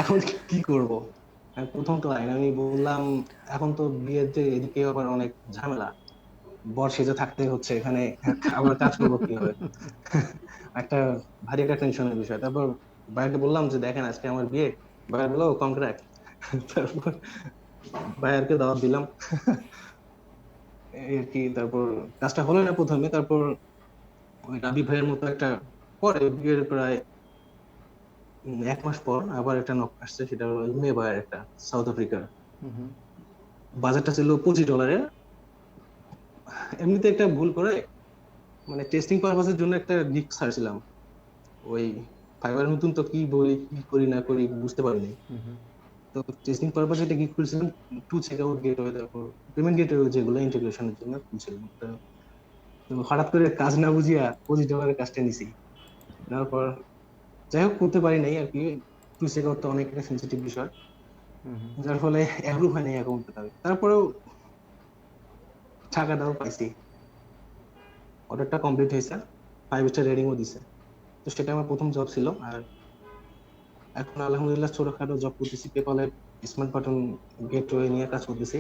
এখন কি করব? প্রথম ক্লায়েন্ট, আমি বললাম এখন তো বিয়েতে এদিকে আবার অনেক ঝামেলা, বর সেজে থাকতে হচ্ছে এখানে, আবার কাজ করবো কিভাবে, একটা ভারী একটা টেনশনের বিষয়। তারপর ভাইয়াকে বললাম যে দেখেন আজকে আমার বিয়ে, ভাইয়া বললো কংগ্রাট। তারপর ভাইয়ারকে দাওয়াত দিলাম, এই আর কি। তারপর কাজটা হলো না প্রথমে, তারপর ওই রাবি ভাইয়ের মতো একটা, পরে বিয়ের প্রায় 1 মাস পর আবার একটা নক আসছে, সেটা হলো মেয়ে ভাইয়ের একটা, সাউথ আফ্রিকার। হুম হুম। বাজেটটা ছিল $25। এমনিতে একটা ভুল করে, মানে টেস্টিং পারপাসের জন্য একটা গিগ ছাড়ছিলাম ওই ফাইবার, নতুন তো কি বলি কি করি না করি বুঝতে পারিনি। হুম হুম। তো টেস্টিং পারপাসে এটা গিগ করেছিলাম, টু চেক আউট গেটওয়ে, তারপর পেমেন্ট গেটওয়ে যেগুলো ইন্টিগ্রেশনের জন্য খুলছিলাম। তো হঠাৎ করে কাজ না বুঝিয়া $25 কাজটা নিছি। তারপর যাই হোক করতে পারি নাই আর কি, টু চেক আউট তো অনেক একটা সেন্সিটিভ বিষয়, হুম হুম। যার ফলে অ্যাপ্রুভ হয় নাই অ্যাকাউন্টে। তারপরেও টাকাটাও পাইছি, অর্ডারটা কমপ্লিট হয়েছে, 5 স্টার রেটিংও দিছে। তো সেটা আমার প্রথম জব ছিল। আর এখন আলহামদুলিল্লাহ ছোটখাটো জব করতেছি পেপালে, স্মার্ট বাটন গেটওয়ে নিয়ে কাজ করতেছি।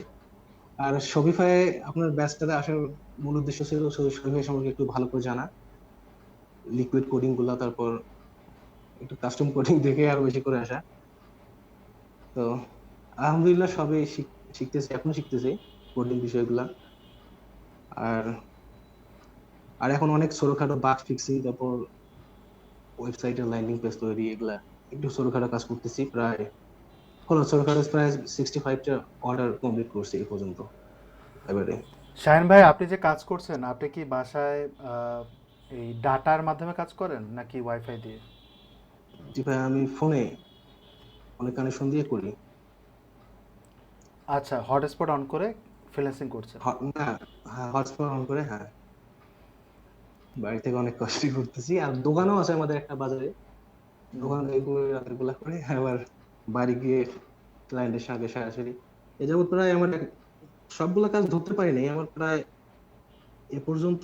আর শপিফাই আপনার ব্যাচটাতে আসার মূল উদ্দেশ্য ছিল শপিফাই সম্পর্কে একটু ভালো করে জানা, লিকুইড কোডিং গুলা, তারপর একটু কাস্টম কোডিং দেখে আরো বেশি করে আসা। তো আলহামদুলিল্লাহ সবই শিখতেছি, এখন শিখতেছি কোডিং বিষয়গুলা। আর আর এখন অনেক ছোটখাটো বাগ ফিক্সিং, তারপর ওয়েবসাইটের ল্যান্ডিং পেজ তৈরি, এগুলা একটু ছোটখাটো কাজ করতেছি। ছোটখাটো প্রায় 65টা অর্ডার কমপ্লিট করছি এই পর্যন্ত এবারে। শাহিন ভাই, আপনি যে কাজ করছেন, আপনি কি বাসায় এই ডাটার মাধ্যমে কাজ করেন নাকি ওয়াইফাই দিয়ে? জি ভাই, আমি ফোনে অনেক কানেকশন দিয়ে করি। আচ্ছা, হটস্পট অন করে ফ্রিল্যান্সিং করছেন। না, হ্যাঁ হটস্পট অন করে, হ্যাঁ বাড়ি থেকে অনেক কষ্টই করতেছি। আর দোকানও আছে আমাদের একটা বাজারে, হুম। দোকান থেকে রাতের বেলা করে আবার বাড়ি গিয়ে ক্লায়েন্টের সঙ্গে সরাসরি। এ যাবত প্রায় আমার সবগুলা কাজ ধরতে পারি নাই, আমার প্রায় এ পর্যন্ত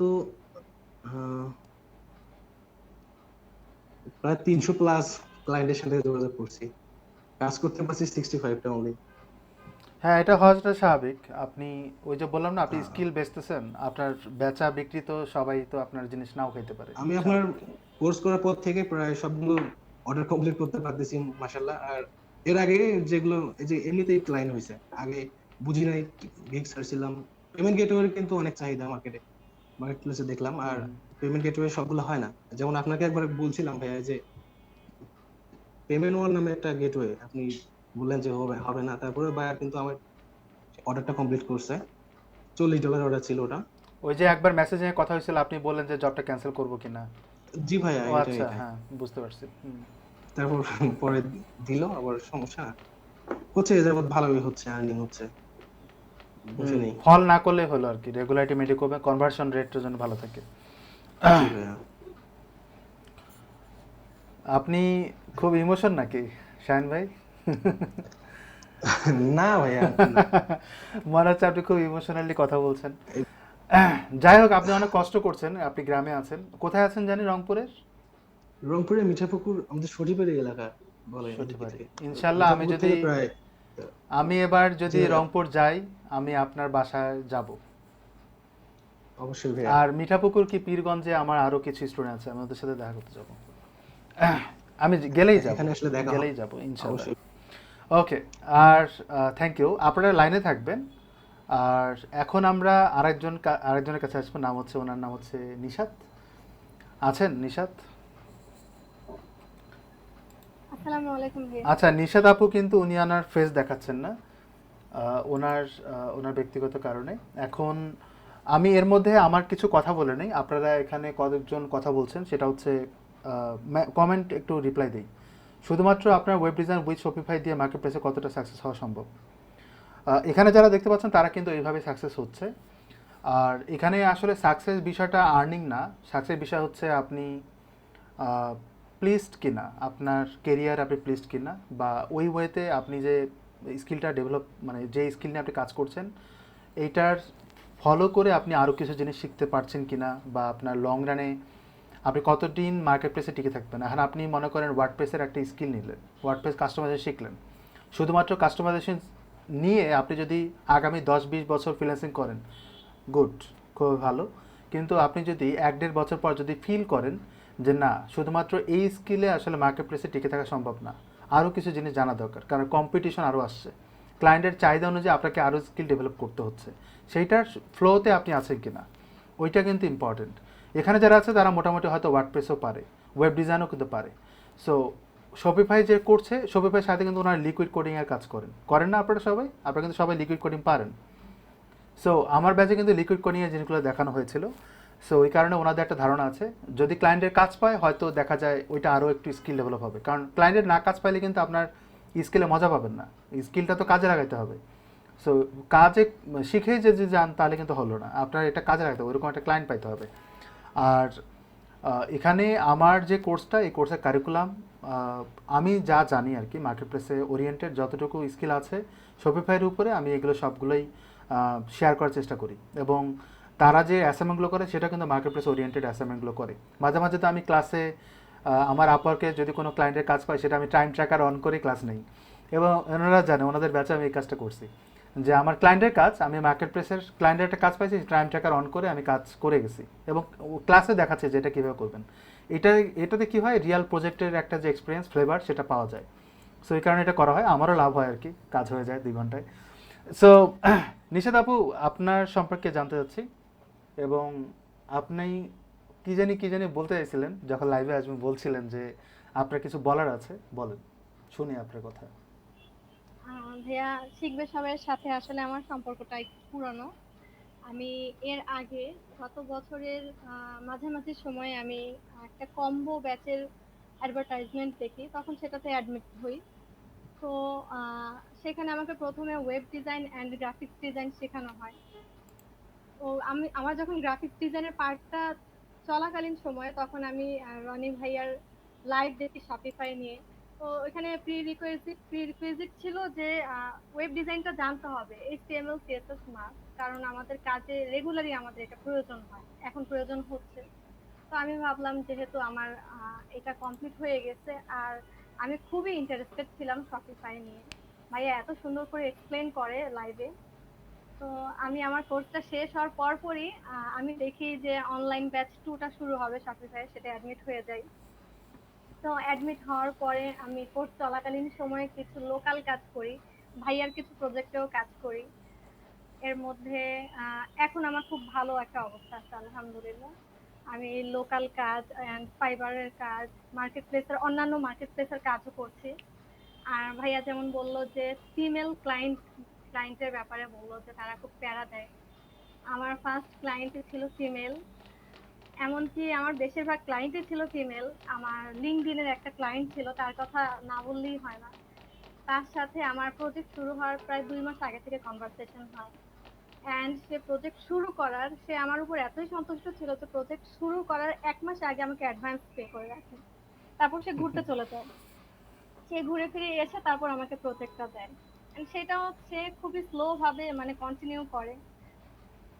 আহ, প্রায় 300+ ক্লায়েন্টের সাথে যোগাযোগ করছি, কাজ করতে পারছি 65টা অনলি। হ্যাঁ, এটা হওয়াটা স্বাভাবিক। আপনি ওই যে বললাম না, আপনি স্কিল বেচতেছেন, আপনার বেচা বিক্রি তো সবাই তো আপনার জিনিস নাও খাইতে পারে, আমি আপনার স্বাভাবিক। কোর্স করার পর থেকে প্রায় সবগুলো অর্ডার কমপ্লিট করতে পারতেছি মাশাআল্লাহ। আর এর আগে যেগুলো এই যে এমনিতেই ক্লায়েন্ট হয়েছে, আগে বুঝি নাই, গিগ ছাড়ছিলাম। পেমেন্ট গেটওয়ে কিন্তু অনেক চাহিদা মার্কেট প্লেসে দেখলাম। আর হুম হুম। পেমেন্ট গেটওয়ে সবগুলো হয় না, যেমন আপনাকে একবার বলছিলাম ভাইয়া যে পেমেন্ট ওয়াল নামে একটা গেটওয়ে, আপনি বললেন যে হবে হবে না, তারপরে বায়ার কিন্তু আমার অর্ডারটা কমপ্লিট করছে। $40 অর্ডার ছিল ওটা। ওই যে একবার মেসেজে কথা হয়েছিল, আপনি বললেন যে জবটা ক্যান্সেল করবো কিনা। জি ভাইয়া, ও এটাই আচ্ছা, এটাই। হ্যাঁ, বুঝতে পারছি। হুম। তারপর পরে দিল আবার, সমস্যা হচ্ছে এ যাবৎ ভালোই হচ্ছে, আর্নিং হচ্ছে, বসে হুম, নেই। ফল না করলে হলো আর কি, রেগুলারিটি মেনটেন করবে, কনভার্সন রেটটা যেন ভালো থাকে। জি ভাইয়া। আপনি খুব ইমোশন নাকি শাহিন ভাই? না ভাইয়া, না। মনে হচ্ছে আপনি খুব ইমোশনালি কথা বলছেন। এই যাই হোক, আপনি অনেক কষ্ট করছেন, আপনি গ্রামে আছেন। কোথায় আছেন জানি, রংপুরের? রংপুরের মিঠাপুকুর, আমাদের সটিপাড়ি এলাকা বলে এদিকে সঠিকবারে থেকে। ইনশাল্লাহ, আমি মিঠাপুকুর যদি থেকে প্রায়। আমি এবার জি যদি ভাইয়া, রংপুর যাই, আমি আপনার বাসায় যাব। অবশ্যই ভাইয়া। আর মিঠাপুকুর কি পীরগঞ্জে আমার আরো কিছু স্টুডেন্ট আছে, আমি ওদের সাথে দেখা করতে যাব। আমি গেলেই যাব, এখানে আসলে দেখা হবে গেলেই যাব ইনশাল্লাহ। অবশ্যই। ওকে। আর থ্যাংক ইউ, আপনারা লাইনে থাকবেন। আর এখন আমরা আরেকজনের কাছে আসবো, ওনার নাম হচ্ছে নিশাত। আছেন নিশাত? আসসালামু আলাইকুম ভাইয়া। আচ্ছা, নিশাত আপু কিন্তু উনি ওনার ফেস দেখাচ্ছেন না, ওনার ব্যক্তিগত কারণে। এখন আমি এর মধ্যে আমার কিছু কথা বলে নেই, আপনারা এখানে কতজন কথা বলছেন সেটা হচ্ছে কমেন্ট একটু রিপ্লাই দিই। শুধুমাত্র আপনার ওয়েব ডিজাইন উইথ শপিফাই দিয়ে মার্কেট প্লেসে কতটা সাকসেস হওয়া সম্ভব। এখানে যারা দেখতে পাচ্ছেন তারা কিন্তু এইভাবে সাকসেস হচ্ছে। আর এখানে আসলে সাকসেস বিষয়টা আর্নিং না, সাকসেস বিষয় হচ্ছে আপনি প্লিজড কিনা, আপনার কেরিয়ার আপনি প্লিজড কিনা, বা ওই ওয়েতে আপনি যে স্কিলটা ডেভেলপ, মানে যে স্কিল নিয়ে আপনি কাজ করছেন এইটার ফলো করে আপনি আরও কিছু জিনিস শিখতে পারছেন কিনা, বা আপনার লং রানে আপনি কতদিন মার্কেট প্লেসে টিকে থাকবেন। এখন আপনি মনে করেন ওয়ার্ডপ্রেসের একটা স্কিল নিলেন, ওয়ার্ডপ্রেস কাস্টমাইজেশন শিখলেন, শুধুমাত্র কাস্টমাইজেশন নিয়ে আপনি যদি আগামী 10-20 বছর ফ্রিল্যান্সিং করেন, গুড, খুবই ভালো। কিন্তু আপনি যদি ১-১.৫ বছর পর যদি ফিল করেন যে না, শুধুমাত্র এই স্কিলে আসলে মার্কেট প্লেসে টিকে থাকা সম্ভব না, আরও কিছু জিনিস জানা দরকার, কারণ কম্পিটিশন আরও আসছে, ক্লায়েন্টের চাহিদা অনুযায়ী আপনাকে আরও স্কিল ডেভেলপ করতে হচ্ছে, সেইটার ফ্লোতে আপনি আছেন কি না, ওইটা কিন্তু ইম্পর্টেন্ট। এখানে যারা আছে তারা মোটামুটি হয়তো ওয়ার্ডপ্রেসও পারে, ওয়েব ডিজাইনও কিন্তু পারে। সো শপিফাই যে করছে, শপিফাইয়ের সাথে কিন্তু ওনারা লিকুইড কোডিংয়ের কাজ করেন না আপনারা সবাই? আপনারা কিন্তু সবাই লিকুইড কোডিং পারেন। সো আমার ব্যাচে কিন্তু লিকুইড কোডিংয়ের জিনিসগুলো দেখানো হয়েছিল। সো ওই কারণে ওনাদের একটা ধারণা আছে, যদি ক্লায়েন্টের কাজ পায় হয়তো দেখা যায় ওইটা আরও একটু স্কিল ডেভেলপ হবে, কারণ ক্লায়েন্টের না কাজ পাইলে কিন্তু আপনার স্কিলে মজা পাবেন না, স্কিলটা তো কাজে লাগাইতে হবে। সো কাজে শিখেই যদি যান তাহলে কিন্তু হলো না, আপনার এটা কাজে লাগাতে হবে, ওইরকম একটা ক্লায়েন্ট পাইতে হবে। আর এখানে আমার যে কোর্সটা, এই কোর্সের কারিকুলাম আমি যা জানি আর কি, মার্কেট প্লেসে ওরিয়েন্টেড যতটুকু স্কিল আছে শপিফাইয়ের উপরে, আমি এগুলো সবগুলোই শেয়ার করার চেষ্টা করি। এবং তারা যে অ্যাসাইনমেন্টগুলো করে সেটা কিন্তু মার্কেট প্লেস ওরিয়েন্টেড অ্যাসাইনমেন্টগুলো করে। মাঝে মাঝে তো আমি ক্লাসে আমার আপওয়ার্কে যদি কোনো ক্লায়েন্টের কাজ পাই, সেটা আমি টাইম ট্র্যাকার অন করে ক্লাস নেই, এবং ওনারা জানে, ওনাদের ব্যাচে আমি এই কাজটা করছি, যে আমার ক্লায়েন্টের কাজ, আমি মার্কেট প্লেসের ক্লায়েন্টের একটা কাজ পাইছি, টাইম ট্র্যাকার অন করে আমি কাজ করে গেছি, এবং ক্লাসে দেখাচ্ছে যে এটা কীভাবে করবেন। এটাতে কী হয়, রিয়াল প্রজেক্টের একটা যে এক্সপিরিয়েন্স, ফ্লেভার, সেটা পাওয়া যায়। সো এই কারণে এটা করা হয়, আমারও লাভ হয় আর কি, কাজ হয়ে যায় 2 ঘন্টায়। সো নিশাদ আপু, আপনার সম্পর্কে জানতে চাচ্ছি, এবং আপনি কি জানি বলতে চাইছিলেন যখন লাইভে আসবেন, বলছিলেন যে আপনার কিছু বলার আছে, বলেন, শুনি আপনার কথা। ভাইয়া, শিখবে সবের সাথে আসলে আমার সম্পর্কটা একটু পুরনো। আমি এর আগে গত বছরের মাঝামাঝি সময়ে আমি একটা কম্বো ব্যাচের অ্যাডভার্টাইজমেন্ট দেখি, তখন সেটাতে অ্যাডমিট হই। তো সেখানে আমাকে প্রথমে web design and graphics design শেখানো হয়। তো আমার যখন গ্রাফিক্স ডিজাইনের পার্টটা চলাকালীন সময়ে, তখন আমি রনি ভাইয়ার লাইভ দেখি শপিফাই নিয়ে। তো এখানে প্রি রিকুইজিট ছিল যে ওয়েব ডিজাইনটা জানতে হবে, এইচটিএমএল সিএসএস মাস্ট, কারণ আমাদের কাজে রেগুলারই আমাদের এটা প্রয়োজন হয়, এখন প্রয়োজন হচ্ছে। তো আমি ভাবলাম যেহেতু আমার এটা কমপ্লিট হয়ে গেছে, আর আমি খুবই ইন্টারেস্টেড ছিলাম শপিফাই নিয়ে, ভাইয়া এত সুন্দর করে এক্সপ্লেন করে লাইভে। তো আমি আমার কোর্সটা শেষ হওয়ার পরপরই আমি দেখি যে অনলাইন ব্যাচ 2টা শুরু হবে শপিফাই, সেটা অ্যাডমিট হয়ে যাই। তো অ্যাডমিট হওয়ার পরে আমি কোর্স চলাকালীন সময়ে কিছু লোকাল কাজ করি, ভাইয়ার কিছু প্রজেক্টেও কাজ করি। এর মধ্যে এখন আমার খুব ভালো একটা অবস্থা আছে আলহামদুলিল্লাহ। আমি লোকাল কাজ অ্যান্ড ফাইবারের কাজ, মার্কেট প্লেসের অন্যান্য মার্কেট প্লেসের কাজও করছি। আর ভাইয়া যেমন বললো যে ফিমেল ক্লায়েন্টের ব্যাপারে বললো যে তারা খুব প্যারা দেয়, আমার ফার্স্ট ক্লায়েন্টই ছিল ফিমেল, এমনকি আমার বেশিরভাগ ক্লায়েন্টই ছিল ফিমেল। আমার লিঙ্কডইনের একটা ক্লায়েন্ট ছিল, তার কথা না বললেই হয় না। তার সাথে আমার প্রজেক্ট শুরু হওয়ার প্রায় 2 মাস আগে থেকে কনভারসেশন হয়, অ্যান্ড সে আমার উপর এতই সন্তুষ্ট ছিল যে প্রজেক্ট শুরু করার 1 মাস আগে আমাকে অ্যাডভান্স পে করে রাখে। তারপর সে ঘুরতে চলে যায়, সে ঘুরে ফিরে এসে তারপর আমাকে প্রজেক্টটা দেয়। And সেটাও সে খুবই স্লো ভাবে মানে কন্টিনিউ করে।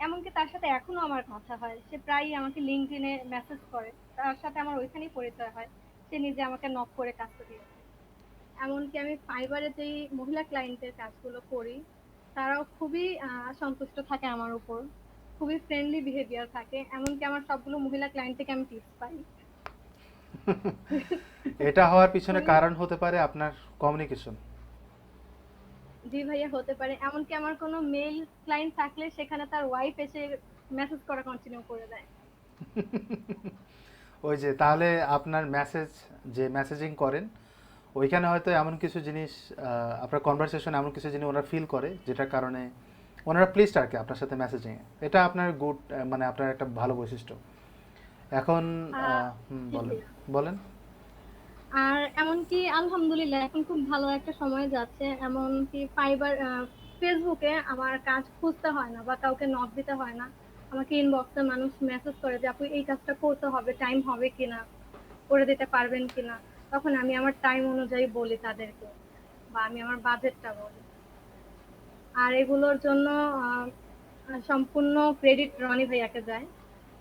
এমনকি তার সাথে এখনো আমার কথা হয়, সে প্রায়ই আমাকে লিঙ্কডইনে মেসেজ করে, তার সাথে আমার ওইখানেই পরিচয় হয়, সে নিজে আমাকে নক করে কাজটা দিয়েছে। এমনকি আমি ফাইবারে যেই মহিলা ক্লায়েন্টের কাজগুলো করি, তারাও খুবই সন্তুষ্ট থাকে আমার উপর, খুবই ফ্রেন্ডলি বিহেভিয়ার থাকে, এমনকি আমার সবগুলো মহিলা ক্লায়েন্ট থেকে আমি টিপস পাই। এটা হওয়ার পিছনে কারণ হতে পারে আপনার কমিউনিকেশন। জি ভাইয়া, হতে পারে। এমনকি আমার কোনো মেল ক্লায়েন্ট থাকলে সেখানে তার ওয়াইফ এসে মেসেজ করা কন্টিনিউ করে দেয়। ওই যে তাহলে আপনার যে মেসেজিং করেন, ওইখানে হয়তো এমন কিছু জিনিস, আপনার কনভারসেশন এমন কিছু জিনিস ওনারা ফিল করে, যেটার কারণে ওনারা প্লিজড আর কি আপনার সাথে মেসেজিংয়ে। এটা আপনার গুড, মানে আপনার একটা ভালো বৈশিষ্ট্য। এখন জি বলেন ভাইয়া। বলেন। আর এমনকি আলহামদুলিল্লাহ এখন খুব ভালো একটা সময় যাচ্ছে, এমনকি ফেসবুকে আমার কাজ খুঁজতে হয় না বা কাউকে নক দিতে হয় না, আমাকে ইনবক্সে মানুষ মেসেজ করে যে আপু এই কাজটা করতে হবে, টাইম হবে কিনা, করে দিতে পারবেন কিনা। তখন আমি আমার টাইম অনুযায়ী বলি তাদেরকে, বা আমি আমার বাজেটটা বলি। আর এগুলোর জন্য আহ, সম্পূর্ণ ক্রেডিট রনি ভাইয়াকে যায়।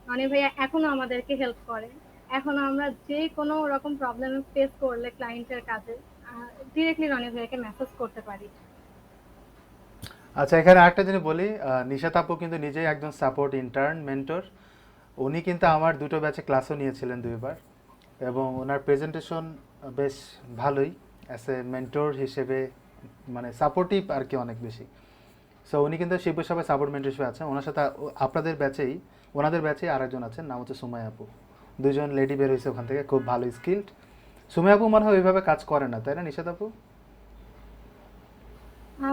রনি ভাইয়া এখনো আমাদেরকে হেল্প করে, এখনো আমরা যে কোনো রকম প্রবলেম ফেস করলে ক্লায়েন্টের কাজে ডিরেক্টলি রনি ভাইয়াকে মেসেজ করতে পারি। আচ্ছা, এখানে আরেকটা জিনিস বলি, নিশাত আপু কিন্তু নিজেই একজন সাপোর্ট ইন্টার্ন মেন্টর। উনি কিন্তু আমার দুটো ব্যাচে ক্লাসও নিয়েছিলেন 2বার, এবং ওনার প্রেজেন্টেশন বেশ ভালোই অ্যাজ এ মেন্টর হিসেবে, মানে সাপোর্টিভ আর কি অনেক বেশি। সো উনি কিন্তু শিল্প সভায় সাপোর্ট মেন্টর হিসেবে আছেন। ওনার সাথে আপনাদের ব্যাচেই, ওনাদের ব্যাচেই আরেকজন আছেন, নাম হচ্ছে সুমাই আপু। দুজন লেডি বের হয়েছে ওখান থেকে, খুব ভালো স্কিল্ড। সুমাই আপু মনে হয় ওইভাবে কাজ করে না, তাই না নিশাত আপু?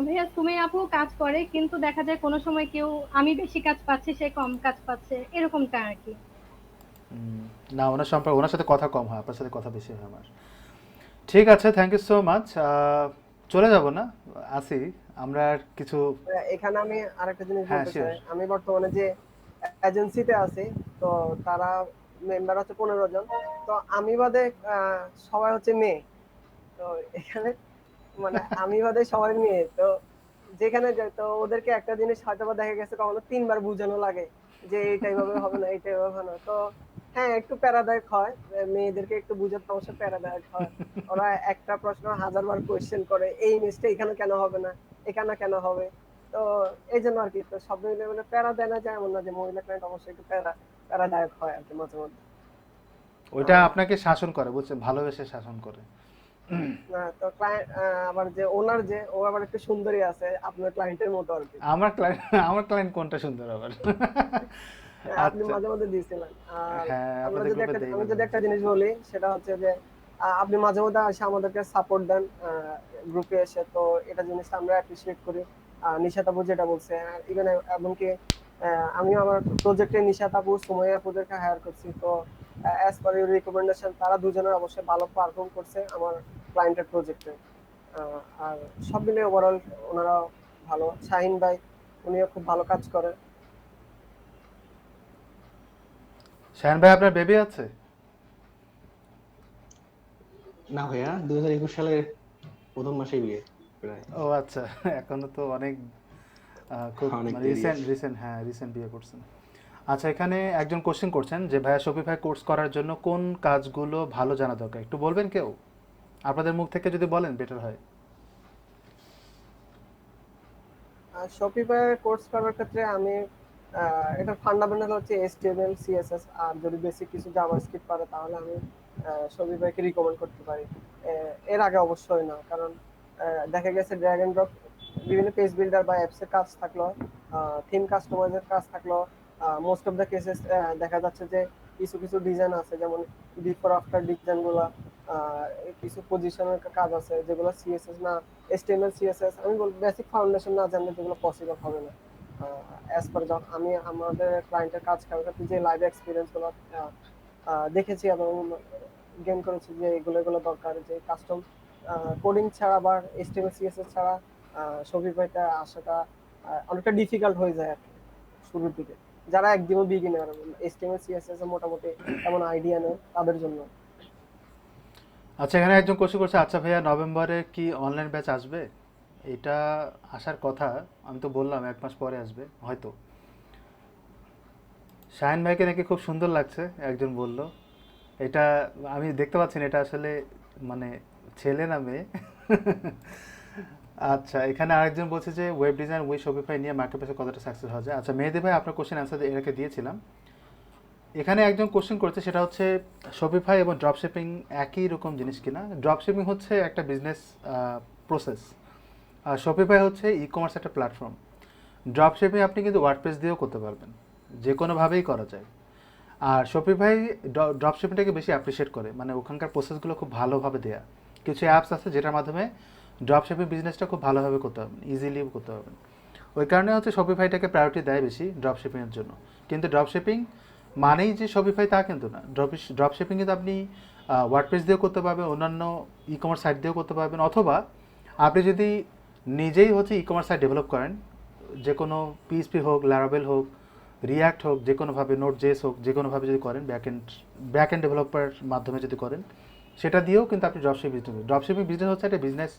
ভাইয়া সুমি আপু কাজ করে, কিন্তু দেখা যায় কোনো সময় কেউ আমি বেশি কাজ পাচ্ছি, সে কম কাজ পাচ্ছে, এরকমটা আর কি। হুম, না ওনার সম্পর্কে, ওনার সাথে কথা কম হয়, আপনার সাথে কথা বেশি হয় আমার। ঠিক আছে, থ্যাংক ইউ সো মাচ। চলে যাব না, আসি আমরা আর কিছু। এখানে আমি আরেকটা জিনিস হ্যাঁ, বলতে শিওর। চাই, আমি বর্তমানে যে এজেন্সিতে আছি, তো তারা মেম্বার হচ্ছে 15 জন। তো আমি বাদে সবাই হচ্ছে মেয়ে। তো এখানে মানে আমি বাদে সবাই মেয়ে। তো যেখানে যাই, তো ওদেরকে একটা জিনিস হয়তো বা দেখা গেছে কখনো 3বার বোঝানো লাগে যে এইটা এইভাবে হবে না, এইটা এইভাবে হবে না। তো হ্যাঁ, একটু প্যারাদায়ক হয়, মেয়েদেরকে একটু বুঝাতে অবশ্য প্যারাদায়ক হয়। ওরা একটা প্রশ্ন 1000বার কোয়েশ্চেন করে, এই জিনিসটা এখানে কেন হবে না, এখানে কেন হবে। তো এই জন্য আর কি, তো সব মিলে মানে প্যারা দেয় না যায় এমন না, যে মহিলা ক্লায়েন্ট অবশ্যই একটু প্যারাদায়ক হয় আর কি মাঝে মধ্যে। ওইটা আহ, আপনাকে শাসন করে, বুঝছেন, ভালোবেসে শাসন করে। তো ক্লায়েন্ট আবার যে ওনার যে ও আবার একটু সুন্দরী আছে আপনার ক্লায়েন্টের মতো আর কি। আমার ক্লায়েন্ট, আমার ক্লায়েন্ট কোনটা সুন্দর আবার? আপনি আচ্ছা। মাঝে মধ্যে দিয়েছিলেন। আর হ্যাঁ, আমরা আপনাদের যদি গ্রুপে একটা দেই আমি মাঝে যদি মাঝে। একটা জিনিস বলি, সেটা হচ্ছে যে আপনি মাঝে মধ্যে এসে আমাদেরকে সাপোর্ট দেন গ্রুপে এসে, তো এটা জিনিসটা আমরা অ্যাপ্রিসিয়েট করি। নিশাত আপু যেটা বলছে, ইভেন এমনকি আমি আমার প্রজেক্টে নিশাত আপু সুমাইয়া আপুদেরকে হায়ার করছি। তো অ্যাজ পার ইউর রিকমেন্ডেশন তারা দুজনের অবশ্যই ভালো পারফর্ম করছে আমার ক্লায়েন্টের প্রজেক্টে। আর সব মিলিয়ে ওভারঅল ওনারা ভালো। শাহিন ভাই, উনিও খুব ভালো কাজ করে। শাহিন ভাই, আপনার বেবি আছে? না ভাইয়া, 2021 সালের প্রথম মাসেই বিয়ে প্রায়। ও আচ্ছা, এখনো তো অনেক, খুব অনেক দেরি রিসেন্ট আছে। রিসেন্ট, হ্যাঁ রিসেন্ট বিয়ে করছেন। আচ্ছা, এখানে একজন কোশ্চেন করছেন যে ভাইয়া শপিফাই কোর্স করার জন্য কোন কাজগুলো ভালো জানা দরকার, একটু বলবেন কেউ? আপনাদের মুখ থেকে যদি বলেন বেটার হয়। শপিফাই কোর্স করার ক্ষেত্রে আমি এটা ফান্ডামেন্টাল হচ্ছে HTML CSS, আর যদি বেসিক কিছু জাভাস্ক্রিপ্ট পারে তাহলে আমি শপিফাইকে রিকমেন্ড করতে পারি। এর আগে অবশ্যই না, কারণ দেখা গেছে ড্র্যাগ এন্ড ড্রপ বিভিন্ন পেজ বিল্ডার বা অ্যাপসের কাজ থাকলো, থিম কাস্টমাইজের কাজ থাকলো, মোস্ট অফ দ্য কেসেস দেখা যাচ্ছে যে কিছু কিছু ডিজাইন আছে, যেমন বিফোর আফটার ডিজাইন গুলা, কিছু পজিশনের কাজ আছে যেগুলো সিএসএস না, HTML CSS আমি বলবো বেসিক ফাউন্ডেশন না জানলে যেগুলো পসিবল হবে না। অ্যাজ পার আমি আমাদের ক্লায়েন্টের কাজ করার ক্ষেত্রে যে লাইভ এক্সপিরিয়েন্স গুলো দেখেছি এবং গেইন করেছি, যে এগুলো এগুলো দরকার, যে কাস্টম কোডিং ছাড়া বা HTML CSS ছাড়া শপিফাইতে আসাটা অনেকটা ডিফিকাল্ট হয়ে যায় আর কি শুরুর দিকে, যারা একদমই বিগিনার, HTML CSS এর মোটামুটি তেমন আইডিয়া নেই তাদের জন্য। আচ্ছা, এখানে একজন কোশ্চেন করছে, আচ্ছা ভাইয়া নভেম্বরে কি অনলাইন ব্যাচ আসবে? এটা আসার কথা, আমি তো বললাম 1 মাস পরে আসবে হয়তো। শাহিন ভাইকে নাকি খুব সুন্দর লাগছে একজন বলল। এটা আমি দেখতে পাচ্ছি না, এটা আসলে মানে ছেলে না মেয়ে? আচ্ছা, এখানে আরেকজন বলছে যে ওয়েব ডিজাইন উইথ শপিফাই নিয়ে মার্কেটপ্লেসে কতটা সাকসেস হওয়া যায়। আচ্ছা মেহেদি ভাই, আপনার কোশ্চেন অ্যান্সার এর আগে দিয়েছিলাম। এখানে একজন কোশ্চেন করেছে, সেটা হচ্ছে শপিফাই এবং ড্রপশিপিং একই রকম জিনিস কিনা। ড্রপশিপিং হচ্ছে একটা বিজনেস প্রসেস, আর শপিফাই হচ্ছে ই কমার্স একটা প্ল্যাটফর্ম। ড্রপশিপিং আপনি কিন্তু ওয়ার্ডপ্রেস দিয়েও করতে পারবেন, যে কোনোভাবেই করা যায়। আর শপিফাই ড্রপশিপিংটাকে বেশি অ্যাপ্রিসিয়েট করে, মানে ওখানকার প্রসেসগুলো খুব ভালোভাবে দেয়া। কিছু অ্যাপস আছে যেটার মাধ্যমে ড্রপশিপিং বিজনেসটা খুব ভালোভাবে করতে পারবেন, ইজিলি করতে পারবেন। ওই কারণে হচ্ছে শপিফাইটাকে প্রায়োরিটি দেয় বেশি ড্রপশিপিংয়ের জন্য। কিন্তু ড্রপশিপিং মানেই যে শপিফাই তা কিন্তু না। ড্রপশিপিং কিন্তু আপনি ওয়ার্ডপ্রেস দিয়েও করতে পারবেন, অন্যান্য ই কমার্স সাইট দিয়েও করতে পারবেন, অথবা আপনি যদি নিজেই হচ্ছে ই কমার্স সাইট ডেভেলপ করেন, যে কোনো পিএইচপি হোক, ল্যারাবেল হোক, রিয়াক্ট হোক, যে কোনোভাবে নোট জেস হোক, যে কোনোভাবে যদি করেন, ব্যাকএন্ড ডেভেলপার মাধ্যমে যদি করেন, সেটা দিয়েও কিন্তু আপনি ড্রপশিপিং বিজনেস হচ্ছে একটা বিজনেস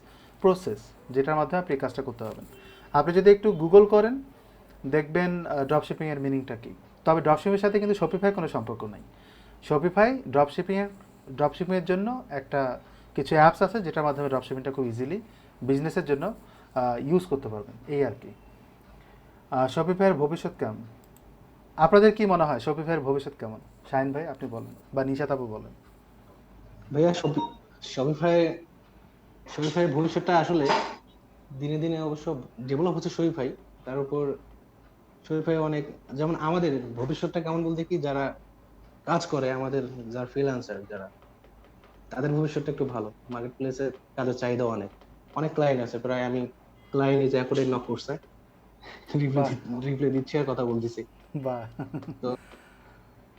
প্রসেস, যেটার মাধ্যমে আপনি এই কাজটা করতে পারবেন। আপনি যদি একটু গুগল করেন দেখবেন ড্রপশিপিংয়ের মিনিংটা কী। তবে ড্রপশিপিংয়ের সাথে কিন্তু শপিফাই কোনো সম্পর্ক নেই। শপিফাই ড্রপশিপিংয়ের জন্য একটা কিছু অ্যাপস আছে যেটার মাধ্যমে ড্রপশিপিংটা খুব ইজিলি বিজনেসের জন্য ইউজ করতে পারবেন, এই আর কি। শপিফাইয়ের ভবিষ্যৎ কেমন? আপনাদের কি মনে হয় শপিফাইয়ের ভবিষ্যৎ কেমন? শাহিন ভাই আপনি বলেন বা নিশাত আপু বলেন। ভাইয়া শপিফাই শপিফাই ভবিষ্যৎটা আসলে দিনে দিনে অবশ্য ডেভেলপ হচ্ছে শপিফাই। তার উপর শপিফাই অনেক, যেমন আমাদের ভবিষ্যৎটা কেমন বলতে কি, যারা কাজ করে আমাদের, যারা ফ্রিল্যান্সার যারা, তাদের ভবিষ্যৎটা একটু ভালো। মার্কেট প্লেসে কাজের চাহিদা অনেক, অনেক ক্লায়েন্ট আছে, প্রায় আমি ক্লায়েন্ট এই যে এখনই নক করছে, বাহ, রিপ্লাই দিচ্ছি আর কথা বলতেছি। বাহ। তো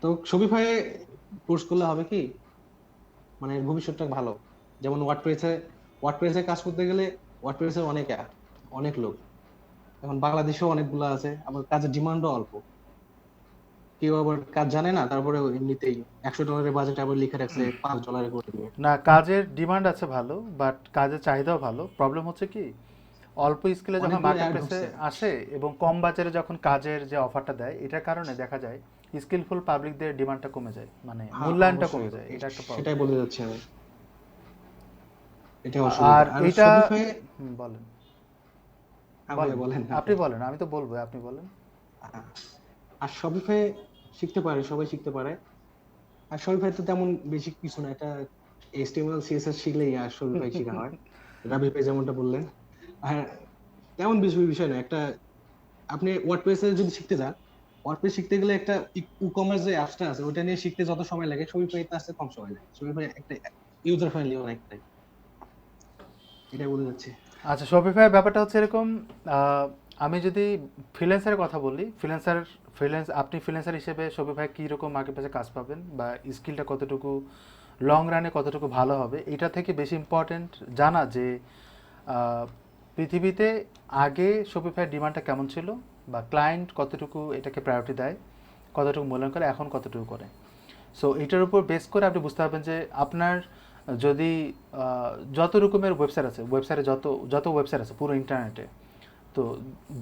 তো শপিফাই কোর্স করলে হবে কি, মানে এর ভবিষ্যৎটা ভালো। যেমন ওয়ার্ডপ্রেসে কাজ করতে গেলে ওয়ার্ডপ্রেসে অনেক লোক, এখন বাংলাদেশেও অনেকগুলো আছে, আবার কাজের ডিমান্ডও অল্প, কেউ আবার কাজ জানে না, তারপরে এমনিতেই $100 বাজেট আবার লিখে রাখছে $5 করে দিবে। না, কাজের ডিমান্ড আছে ভালো, বাট কাজের চাহিদাও ভালো। প্রবলেম হচ্ছে কি, অল্প স্কিলে যখন অনেকগুলো মার্কেট অ্যাড প্লেসে ঢুকছে। আসে এবং কম বাজারে যখন কাজের যে অফারটা দেয়, এটার কারণে দেখা যায় স্কিলফুল পাবলিকদের ডিমান্ডটা কমে যায়, মানে হ্যাঁ, মূল্যায়নটা অবশ্যই, কমে যায়, এটা একটা প্রবলেম। সেটাই বলতে যাচ্ছি আমি, এটাই আর অসুবিধা। আর এটা শপিফাই, বলেন আপনি বলেন, বলেন আপনি বলেন, আমি তো বলবো, আপনি বলেন। আর শপিফাই শিখতে পারে, সবাই শিখতে পারে। আর শপিফাই তো তেমন বেশি কিছু না, এটা HTML CSS শিখলেই আর শপিফাই শেখা হয়, রাবি ভাই যেমনটা বললেন। আর তেমন বেশি বিষয় না, একটা আপনি ওয়ার্ডপ্রেসে যদি শিখতে যান, ওয়ার্ডপ্রেস শিখতে গেলে একটা ই কমার্স যে অ্যাপসটা আছে ওটা নিয়ে শিখতে যত সময় লাগে, শপিফাইতে আসতে কম সময় লাগে। শপিফাই একটা ইউজার ফ্রেন্ডলি অনেকটাই, এটা বলে যাচ্ছে। আচ্ছা, শপিফাইয়ের ব্যাপারটা হচ্ছে এরকম, আহ, আমি যদি ফ্রিল্যান্সারের কথা বলি, আপনি ফ্রিল্যান্সার হিসেবে শপিফাই কী রকম মার্কেট প্লেসে কাজ পাবেন বা স্কিলটা কতটুকু লং রানে কতটুকু ভালো হবে, এটা থেকে বেশি ইম্পর্ট্যান্ট জানা যে আহ, পৃথিবীতে আগে শপিফাইয়ের ডিমান্ডটা কেমন ছিল বা ক্লায়েন্ট কতটুকু এটাকে প্রায়োরিটি দেয়, কতটুকু মূল্যায়ন করে, এখন কতটুকু করে। সো এটার উপর বেস করে আপনি বুঝতে পারবেন যে আপনার যদি যত রকমের ওয়েবসাইট আছে, ওয়েবসাইটে যত যত ওয়েবসাইট আছে পুরো ইন্টারনেটে, তো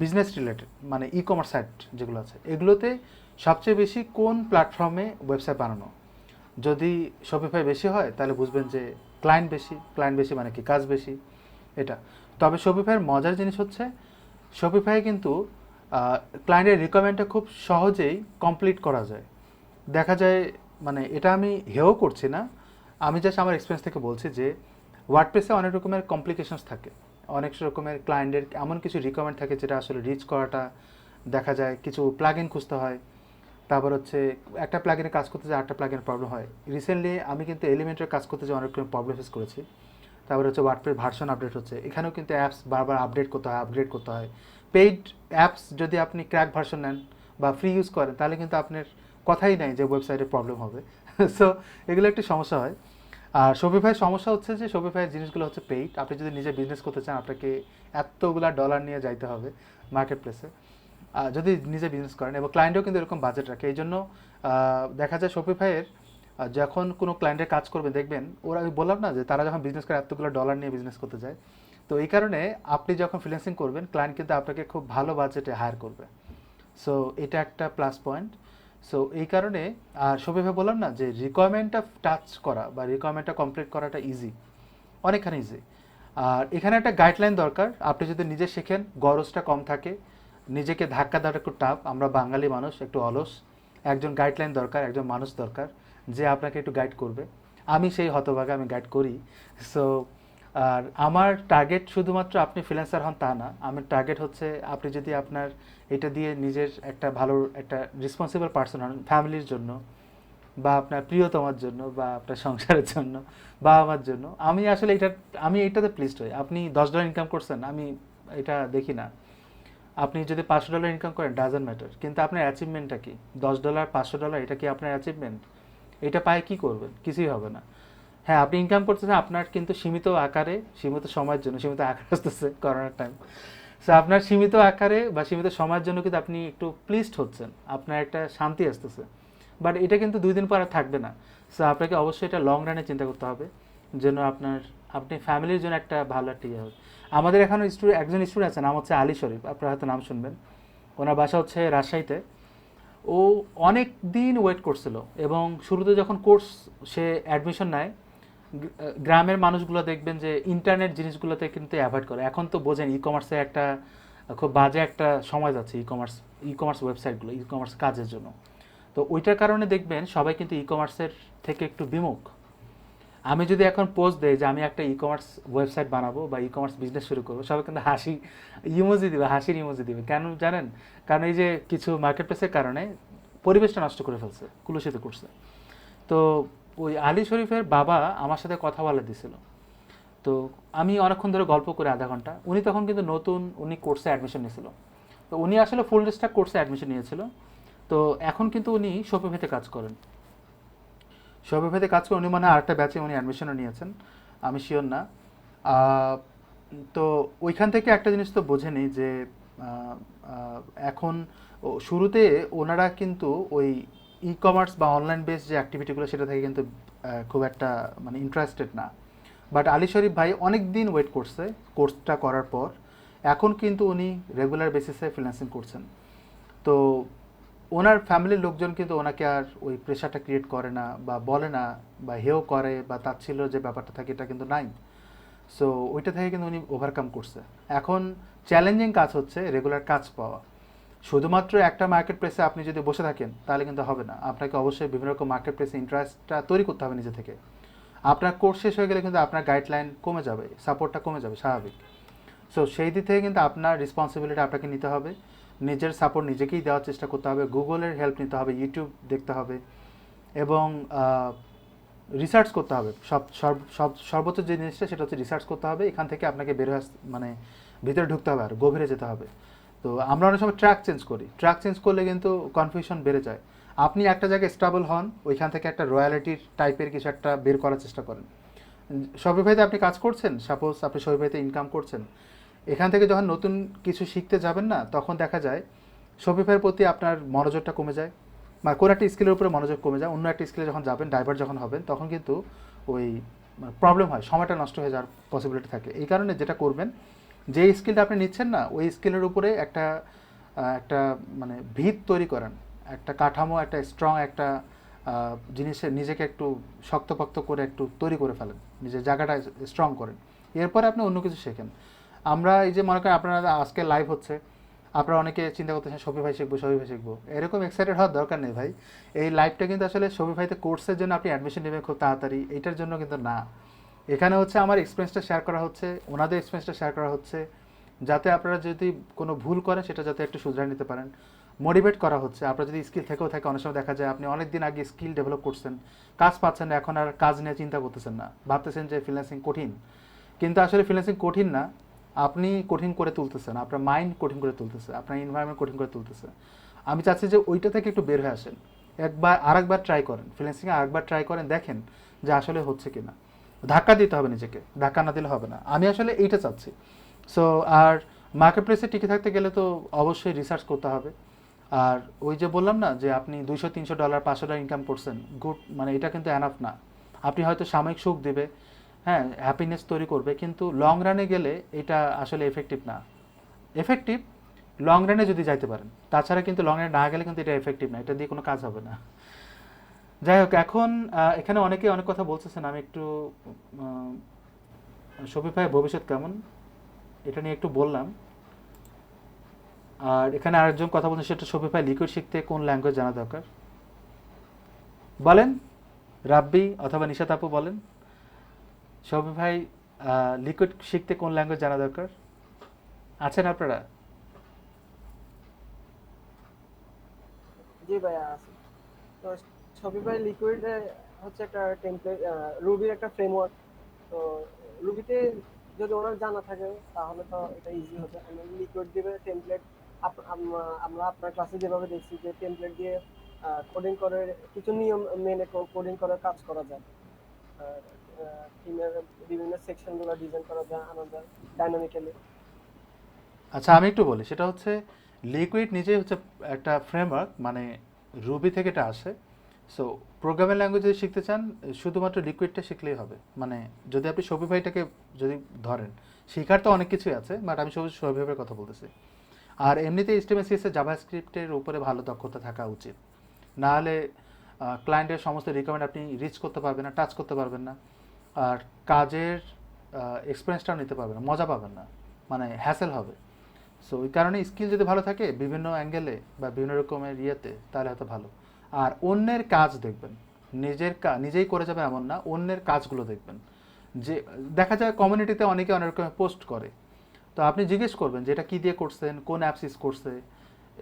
বিজনেস রিলেটেড মানে ই কমার্স সাইট যেগুলো আছে, এগুলোতে সবচেয়ে বেশি কোন প্ল্যাটফর্মে ওয়েবসাইট বানানো, যদি শপিফাই বেশি হয় তাহলে বুঝবেন যে ক্লায়েন্ট বেশি মানে কি কাজ বেশি, এটা। তবে শপিফাইয়ের মজার জিনিস হচ্ছে শপিফাই কিন্তু ক্লায়েন্টের রিকোয়ারমেন্টটা খুব সহজেই কমপ্লিট করা যায়। দেখা যায়, মানে এটা আমি হেও করছি না, আমি জাস্ট আমার এক্সপিরিয়েন্স থেকে বলছি যে ওয়ার্ডপ্রেসে অনেক রকমের কমপ্লিকেশনস থাকে, অনেক রকমের ক্লায়েন্টের এমন কিছু রিকোয়ারমেন্ট থাকে যেটা আসলে রিচ করাটা, দেখা যায় কিছু প্লাগইন খুঁজতে হয়, তারপর হচ্ছে একটা প্লাগইনে কাজ করতে যায় আরেকটা প্লাগইনের প্রবলেম হয়। রিসেন্টলি আমি কিন্তু এলিমেন্টের কাজ করতে যে অনেক রকম প্রবলেম ফেস করেছি। তারপরে হচ্ছে ওয়ার্ডপ্রেস ভার্সন আপডেট হচ্ছে, এখানেও কিন্তু অ্যাপস বারবার আপগ্রেড করতে হয়। পেইড অ্যাপস যদি আপনি ক্র্যাক ভার্সন নেন বা ফ্রি ইউজ করেন তাহলে কিন্তু আপনার কথাই নাই যে ওয়েবসাইটে প্রবলেম হবে। সো এগুলো একটি সমস্যা হয়। আর শপিফাই সমস্যা হচ্ছে যে শপিফাইয়ের জিনিসগুলো হচ্ছে পেইড, আপনি যদি নিজে বিজনেস করতে চান আপনাকে এতগুলা ডলার নিয়ে যাইতে হবে মার্কেট প্লেসে যদি নিজে বিজনেস করেন, এবং ক্লায়েন্টও কিন্তু এরকম বাজেট রাখে। এই জন্য দেখা যায় শপিফাইয়ের যখন কোনো ক্লায়েন্টের কাজ করবে দেখবেন ওরা, আমি বললাম না যে তারা যখন বিজনেস করে এতগুলো ডলার নিয়ে বিজনেস করতে যায়, তো এই কারণে আপনি যখন ফ্রিল্যান্সিং করবেন ক্লায়েন্ট কিন্তু আপনাকে খুব ভালো বাজেটে হায়ার করবে। সো এটা একটা প্লাস পয়েন্ট। সো এই কারণে, আর শপিফাই বললাম না যে রিকোয়ারমেন্টটা টাচ করা বা রিকোয়ারমেন্টটা কমপ্লিট করাটা ইজি, অনেকখানি ইজি। আর এখানে একটা গাইডলাইন দরকার, আপনি যদি নিজে শেখেন গরজটা কম থাকে, নিজেকে ধাক্কা দেওয়াটা একটু টাফ, আমরা বাঙালি মানুষ একটু অলস, একজন গাইডলাইন দরকার, একজন মানুষ দরকার যে আপনাকে একটু গাইড করবে। আমি সেই হতভাগা, আমি গাইড করি। সো আর আমার টার্গেট শুধুমাত্র আপনি ফ্রিল্যান্সার হন তা না, আমার টার্গেট হচ্ছে আপনি যদি আপনার এটা দিয়ে নিজের একটা ভালো একটা রেসপন্সিবল পার্সন হন ফ্যামিলির জন্য বা আপনার প্রিয়তমার জন্য বা আপনার সংসারের জন্য বা আমার জন্য, আমি এটাতে প্লিজড হই। আপনি $10 ইনকাম করছেন, আমি এটা দেখি না। আপনি যদি $500 ইনকাম করেন ডাজন্ট ম্যাটার, কিন্তু আপনার অ্যাচিভমেন্টটা কি? $10 $500 এটা কি আপনার অ্যাচিভমেন্ট? এটা পায়ে কি করবেন? কিছুই হবে না। হ্যাঁ, আপনি ইনকাম করতেছেন আপনার কিন্তু সীমিত আকারে, সীমিত সময়ের জন্য, সীমিত আকার আসতেছে করোনার টাইম। সো আপনার সীমিত আকারে বা সীমিত সময়ের জন্য কিন্তু আপনি একটু প্লিজড হচ্ছেন, আপনার একটা শান্তি আসতেছে, বাট এটা কিন্তু 2 দিন পর আর থাকবে না। সো আপনাকে অবশ্যই এটা লং রানে চিন্তা করতে হবে যেন আপনি ফ্যামিলির জন্য একটা ভালো একটা ইয়ে হবে। আমাদের এখানে একজন স্টুডেন্ট আছে, নাম হচ্ছে আলী শরীফ, আপনারা হয়তো নাম শুনবেন। ওনার বাসা হচ্ছে রাজশাহীতে। ও অনেক দিন ওয়েট করছিল এবং শুরুতে যখন কোর্স সে অ্যাডমিশন নেয়, গ্রামের মানুষগুলো দেখবেন যে ইন্টারনেট জিনিসগুলোতে কিন্তু অ্যাভয়েড করে। এখন তো বোঝেন ই কমার্সে একটা খুব বাজে একটা সময় যাচ্ছে ই কমার্স ওয়েবসাইটগুলো ই কমার্স কাজের জন্য। তো ওইটার কারণে দেখবেন সবাই কিন্তু ই কমার্সের থেকে একটু বিমুখ। আমি যদি এখন পোস্ট দেই যে আমি একটা ই কমার্স ওয়েবসাইট বানাবো বা ই কমার্স বিজনেস শুরু করবো, সবাই কিন্তু ইমোজি দিবে, হাসির ইমোজি দিবে। কেন জানেন? কারণ এই যে কিছু মার্কেট প্লেসের কারণে পরিবেশটা নষ্ট করে ফেলছে, কুলুষিত করছে। তো ওই আলী শরীফের বাবা আমার সাথে কথা বলে দিছিল। তো আমি অনেকক্ষণ ধরে গল্প করে আধা ঘন্টা। উনি তখন কিন্তু উনি কোর্সে অ্যাডমিশন নিয়েছিল। তো উনি আসলে ফুল স্ট্যাক কোর্সে অ্যাডমিশন নিয়েছিল। তো এখন কিন্তু উনি শপিফাইতে কাজ করেন। শপিফাইতে কাজ করে উনি মানে আরেকটা ব্যাচে উনি অ্যাডমিশনও নিয়েছেন, আমি শিওর না। আহ, তো ওইখান থেকে একটা জিনিস তো বোঝেনি যে আহ, আহ, এখন শুরুতে ওনারা কিন্তু ওই ই কমার্স বা অনলাইন বেস যে অ্যাক্টিভিটিগুলো সেটা থেকে কিন্তু খুব একটা মানে ইন্টারেস্টেড না। বাট আলী শরীফ ভাই অনেক দিন ওয়েট করছে কোর্সটা করার পর, এখন কিন্তু উনি রেগুলার বেসিসে ফ্রিল্যান্সিং করছেন। তো ওনার ফ্যামিলির লোকজন কিন্তু ওনাকে আর ওই প্রেশারটা ক্রিয়েট করে না বা বলে না বা হেও করে বা তাচ্ছিল্য যে ব্যাপারটা থাকে এটা কিন্তু নাই। সো ওইটা থেকে কিন্তু উনি ওভারকাম করছে। এখন চ্যালেঞ্জিং কাজ হচ্ছে রেগুলার কাজ পাওয়া। শুধুমাত্র একটা মার্কেট প্লেসে আপনি যদি বসে থাকেন তাহলে কিন্তু হবে না, আপনাকে অবশ্যই বিভিন্ন রকম মার্কেট প্লেসে ইন্টারেস্টটা তৈরি করতে হবে নিজে থেকে। আপনার কোর্স শেষ হয়ে গেলে কিন্তু আপনার গাইডলাইন কমে যাবে, সাপোর্টটা কমে যাবে, স্বাভাবিক। সো সেই দিক থেকে কিন্তু আপনার রেসপন্সিবিলিটি আপনাকে নিতে হবে, নিজের সাপোর্ট নিজেকেই দেওয়ার চেষ্টা করতে হবে, গুগলের হেল্প নিতে হবে, ইউটিউব দেখতে হবে এবং রিসার্চ করতে হবে। সর্বোচ্চ যে জিনিসটা সেটা হচ্ছে রিসার্চ করতে হবে। এখান থেকে আপনাকে বের হয়ে মানে ভিতরে ঢুকতে হবে আর গভীরে যেতে হবে। তো আমরা অনেক সময় ট্র্যাক চেঞ্জ করি, ট্র্যাক চেঞ্জ করলে কিন্তু কনফিউশন বেড়ে যায়। আপনি একটা জায়গায় স্টেবল হন, ওইখান থেকে একটা রয়্যালিটির টাইপের কিছু একটা বের করার চেষ্টা করেন। শপিফাইতে আপনি কাজ করছেন, সাপোজ আপনি শপিফাইতে ইনকাম করছেন, এখান থেকে যখন নতুন কিছু শিখতে যাবেন না, তখন দেখা যায় শপিফাইয়ের প্রতি আপনার মনোযোগটা কমে যায়, মানে কোনো একটা স্কিলের উপরে মনোযোগ কমে যায়। অন্য একটা স্কিলে যখন যাবেন, ডাইভার্ট যখন হবেন, তখন কিন্তু ওই প্রবলেম হয়, সময়টা নষ্ট হয়ে যাওয়ার পসিবিলিটি থাকে। এই কারণে যেটা করবেন, যে স্কিলটা আপনি নিচ্ছেন না ওই স্কিলের উপরে একটা একটা মানে ভিত তৈরি করেন, একটা কাঠামো, একটা স্ট্রং একটা জিনিসে নিজেকে একটু শক্তপোক্ত করে একটু তৈরি করে ফেলেন, নিজের জায়গাটা স্ট্রং করেন। এরপরে আপনি অন্য কিছু শেখেন। আমরা এই যে মনে করেন আপনারা আজকে লাইভ হচ্ছে, আপনারা অনেকে চিন্তা করতেছেন শপিফাই শিখবো, শপিফাই শিখবো, এরকম এক্সাইটেড হওয়ার দরকার নেই ভাই। এই লাইভটা কিন্তু আসলে শপিফাইতে কোর্সের জন্য আপনি অ্যাডমিশন নেবেন খুব তাড়াতাড়ি, এইটার জন্য কিন্তু না। এখানে হচ্ছে আমার এক্সপিরিয়েন্সটা শেয়ার করা হচ্ছে, ওনাদের এক্সপিরিয়েন্সটা শেয়ার করা হচ্ছে, যাতে আপনারা যদি কোনো ভুল করেন সেটা যাতে একটু শুধরে নিতে পারেন। মোটিভেট করা হচ্ছে, আপনার যদি স্কিল থেকেও থাকে, অনেক সময় দেখা যায় আপনি অনেক দিন আগে স্কিল ডেভেলপ করছেন, কাজ পাচ্ছেন না, এখন আর কাজ নিয়ে চিন্তা করতেছেন না, ভাবতেছেন যে ফ্রিল্যান্সিং কঠিন। কিন্তু আসলে ফ্রিল্যান্সিং কঠিন না, আপনি কঠিন করে তুলতেছেন, আপনার মাইন্ড কঠিন করে তুলতেছে, আপনার এনভায়রনমেন্ট কঠিন করে তুলতেছে। আমি চাচ্ছি যে ওইটা থেকে একটু বের হয়ে আসেন, আরেকবার ট্রাই করেন, ফ্রিল্যান্সিংয়ে আরেকবার ট্রাই করেন, দেখেন যে আসলে হচ্ছে কিনা। ধাক্কা দিতে হবে নিজেকে, ধাক্কা না দিলে হবে না। আমি আসলে এইটা চাচ্ছি। সো আর মার্কেট প্লেসে টিকে থাকতে গেলে তো অবশ্যই রিসার্চ করতে হবে। আর ওই যে বললাম না যে আপনি $200-300 $500 ইনকাম করছেন, গুড, মানে এটা কিন্তু এনাফ না। আপনি হয়তো সাময়িক সুখ দেবে, হ্যাঁ, হ্যাপিনেস তৈরি করবে, কিন্তু লং রানে গেলে এটা আসলে এফেক্টিভ না। এফেক্টিভ লং রানে যদি যাইতে পারেন, তাছাড়া কিন্তু লং রানে না গেলে কিন্তু এটা এফেক্টিভ না, এটা দিয়ে কোনো কাজ হবে না। যাই হোক, এখন এখানে অনেকে অনেক কথা বলতেছেন, আমি একটু শপিফাই ভবিষ্যৎ কেমন এটা নিয়ে একটু বললাম। আর এখানে আরেকজন কথা বলছেন, সেটা শপিফাই লিকুইড শিখতে কোন ল্যাঙ্গুয়েজ জানা দরকার, বলেন রাব্বি অথবা নিশাত আপু বলেন। শপিফাই লিকুইড শিখতে কোন ল্যাঙ্গুয়েজ জানা দরকার, আছেন আপনারা? জি ভাইয়া আছে। তো শপিফাই লিকুইড হচ্ছে একটা টেমপ্লেট, রুবির একটা ফ্রেমওয়ার্ক। তো রুবিতে যদি ওনার জানা থাকে তাহলে তো এটা ইজি হবে। লিকুইড দিবে টেমপ্লেট, আমরা আপনার ক্লাসে যেভাবে দেখছি যে টেমপ্লেট দিয়ে কোডিং করে কিছু নিয়ম মেনে কোডিং করে কাজ করা যায়। থিমের বিভিন্ন সেকশনগুলো ডিজাইন করা যায় আলাদা ডাইনামিক্যালি। আচ্ছা, আমি একটু বলি, সেটা হচ্ছে লিকুইড নিজেই হচ্ছে একটা ফ্রেমওয়ার্ক, মানে রুবি থেকে এটা আসে। সো প্রোগ্রামিং ল্যাঙ্গুয়েজ যদি শিখতে চান, শুধুমাত্র লিকুইডটা শিখলেই হবে। মানে যদি আপনি শপিফাইটাকে যদি ধরেন, শেখার তো অনেক কিছুই আছে, বাট আমি শপিফাইয়ের কথা বলতেছি। আর এমনিতে HTML CSS জাভাস্ক্রিপ্টের উপরে ভালো দক্ষতা থাকা উচিত, না হলে ক্লায়েন্টের সমস্ত রিকোয়ারমেন্ট আপনি রিচ করতে পারবেন না, টাচ করতে পারবেন না, আর কাজের এক্সপিরিয়েন্সটাও নিতে পারবেন না, মজা পাবেন না, মানে হ্যাসেল হবে। সো ওই কারণে স্কিল যদি ভালো থাকে বিভিন্ন অ্যাঙ্গেলে বা বিভিন্ন রকমের ইয়েতে, তাহলে হয়তো ভালো। আর অন্যের কাজ দেখবেন, নিজেই করে যাবে এমন না, অন্যের কাজগুলো দেখবেন। যে দেখা যায় কমিউনিটিতে অনেকে অনেক রকমের পোস্ট করে, তো আপনি জিজ্ঞেস করবেন যে এটা কী দিয়ে করছেন, কোন অ্যাপস ইউজ করছে,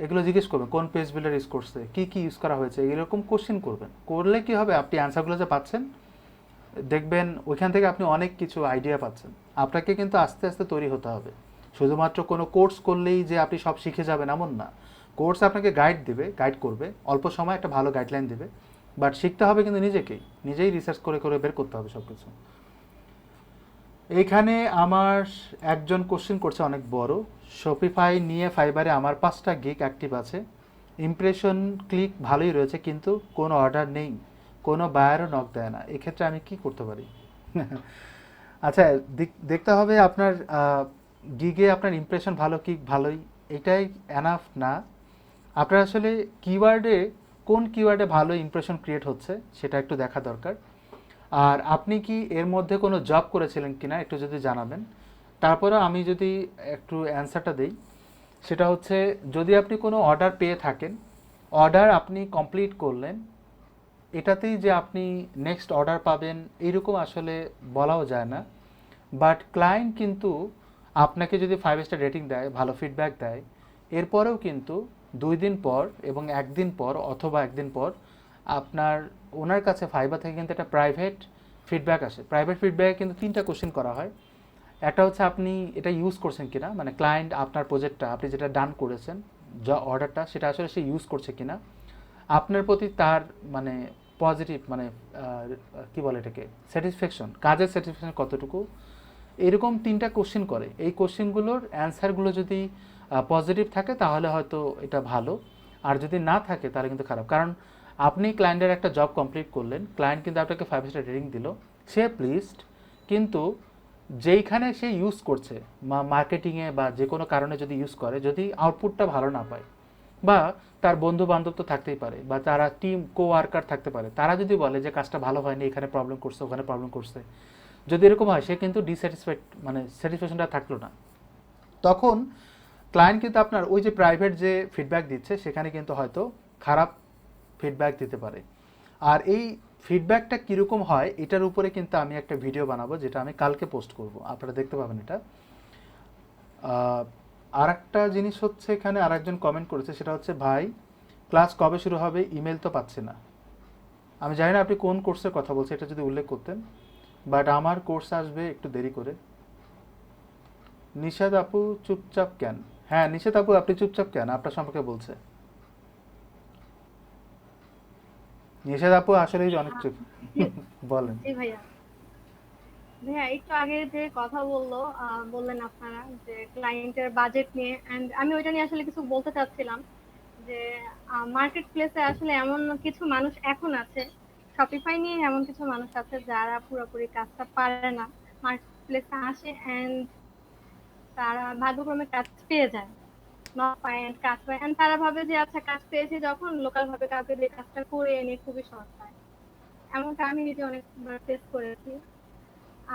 এগুলো জিজ্ঞেস করবেন, কোন পেজ বিল্ডার ইউজ করছে, কী কী ইউজ করা হয়েছে, এরকম কোশ্চেন করবেন। করলে কি হবে, আপনি অ্যান্সারগুলো যে পাচ্ছেন দেখবেন ওইখান থেকে আপনি অনেক কিছু আইডিয়া পাচ্ছেন। আপনাকে কিন্তু আস্তে আস্তে তৈরি হতে হবে। শুধুমাত্র কোনো কোর্স করলেই যে আপনি সব শিখে যাবেন এমন না। কোর্স আপনাকে গাইড করবে, অল্প সময় একটা ভালো গাইডলাইন দেবে, বাট শিখতে হবে কিন্তু নিজেই রিসার্চ করে করে বের করতে হবে সব কিছু। এইখানে আমার একজন কোশ্চেন করছে অনেক বড়, শপিফাই নিয়ে ফাইবারে আমার 5টা গিগ অ্যাক্টিভ আছে, ইমপ্রেশন ক্লিক ভালোই রয়েছে, কিন্তু কোনো অর্ডার নেই, কোনো বায়ারও নক দেয় না, এক্ষেত্রে আমি কি করতে পারি? আচ্ছা, দেখতে হবে আপনার গিগে আপনার ইমপ্রেশন ভালো কি ভালোই, এটাই এনাফ না। আপনার আসলে কোন কিওয়ার্ডে ভালো ইমপ্রেশন ক্রিয়েট হচ্ছে সেটা একটু দেখা দরকার। আর আপনি কি এর মধ্যে কোনো জব করেছিলেন কিনা একটু যদি জানাবেন। তারপরে আমি যদি একটু অ্যান্সারটা দেই, সেটা হচ্ছে যদি আপনি কোনো অর্ডার পেয়ে থাকেন, অর্ডার আপনি কমপ্লিট করলেন, এটাতেই যে আপনি নেক্সট অর্ডার পাবেন এইরকম আসলে বলাও যায় না। বাট ক্লায়েন্ট কিন্তু আপনাকে যদি 5 স্টার রেটিং দেয়, ভালো ফিডব্যাক দেয়, এরপরেও কিন্তু 2 দিন পর এবং 1 দিন পর অথবা 1 দিন পর ওনার কাছে ফাইবার থেকে কিন্তু একটা প্রাইভেট ফিডব্যাক আসে। প্রাইভেট ফিডব্যাকে কিন্তু 3টা কোশ্চেন করা হয়। একটা হচ্ছে আপনি এটা ইউজ করছেন কিনা, মানে ক্লায়েন্ট আপনার প্রজেক্টটা আপনি যেটা ডান করেছেন, যা অর্ডারটা সেটা আসলে সে ইউজ করছে কিনা, আপনার প্রতি তার মানে পজিটিভ মানে কি বলে এটাকে স্যাটিসফ্যাকশন, কাজের স্যাটিসফ্যাকশন কতটুকু, এরকম 3টা কোশ্চেন করে। এই কোশ্চেনগুলোর অ্যান্সারগুলো যদি পজিটিভ থাকে তাহলে হয়তো এটা ভালো, আর যদি না থাকে তাহলে কিন্তু খারাপ। কারণ আপনি ক্লায়েন্টের একটা জব কমপ্লিট করলেন, ক্লায়েন্ট কিন্তু আপনাকে 5 স্টার রেটিং দিল, সে প্লিজড, কিন্তু যেইখানে সে ইউজ করছে মার্কেটিংয়ে বা যে কোনো কারণে যদি ইউজ করে, যদি আউটপুটটা ভালো না পায়, বা তার বন্ধু বান্ধব তো থাকতেই পারে, বা তারা টিম ওয়ার্কার থাকতে পারে, তারা যদি বলে যে কাজটা ভালো হয়নি, এখানে প্রবলেম করছে, ওখানে প্রবলেম করছে, যদি এরকম হয়, সে কিন্তু ডিস্যাটিসফাইড, মানে স্যাটিসফ্যাকশনটা থাকলো না, তখন ক্লায়েন্ট কিন্তু আপনার ওই যে প্রাইভেট যে ফিডব্যাক দিচ্ছে সেখানে কিন্তু হয়তো খারাপ ফিডব্যাক দিতে পারে। আর এই ফিডব্যাকটা কীরকম হয় এটার উপরে কিন্তু আমি একটা ভিডিও বানাবো, যেটা আমি কালকে পোস্ট করব, আপনারা দেখতে পাবেন এটা। আর একটা জিনিস হচ্ছে, এখানে আরেকজন কমেন্ট করেছে, সেটা হচ্ছে ভাই ক্লাস কবে শুরু হবে, ইমেল তো পাচ্ছি না। আমি জানি না আপনি কোন কোর্সের কথা বলছেন, এটা যদি উল্লেখ করতেন, বাট আমার কোর্স আসবে একটু দেরি করে। নিশাদ আপু চুপচাপ কেন? হ্যাঁ নিশাদ আপু, আপনি চুপচাপ কেন? আপনার সম্পর্কে বলছে নিশাদ আপু, আসলে অনেক চুপ। বলেন। জি ভাইয়া। ভাইয়া একটু আগে যে কথা বললেন আপনারা যে ক্লায়েন্টের বাজেট নিয়ে, এন্ড আমি ওইটা নিয়ে আসলে কিছু বলতে চাচ্ছিলাম যে মার্কেট প্লেসে আসলে এমন কিছু মানুষ এখন আছে, শপিফাই নিয়ে এমন কিছু মানুষ আছে যারা পুরোপুরি কাজটা পারে না, মার্কেট প্লেসে আসে এন্ড তারা ভাগ্যক্রমে কাজ পেয়ে যায়, নট পায় and কাজ পায় and তারা ভাবে যে আচ্ছা কাজ পেয়েছি যখন, লোকাল ভাবে কাউকে দিয়ে কাজটা করে এনে খুবই সহজ হয়। এমনটা আমি নিজে অনেকবার ফেস করেছি।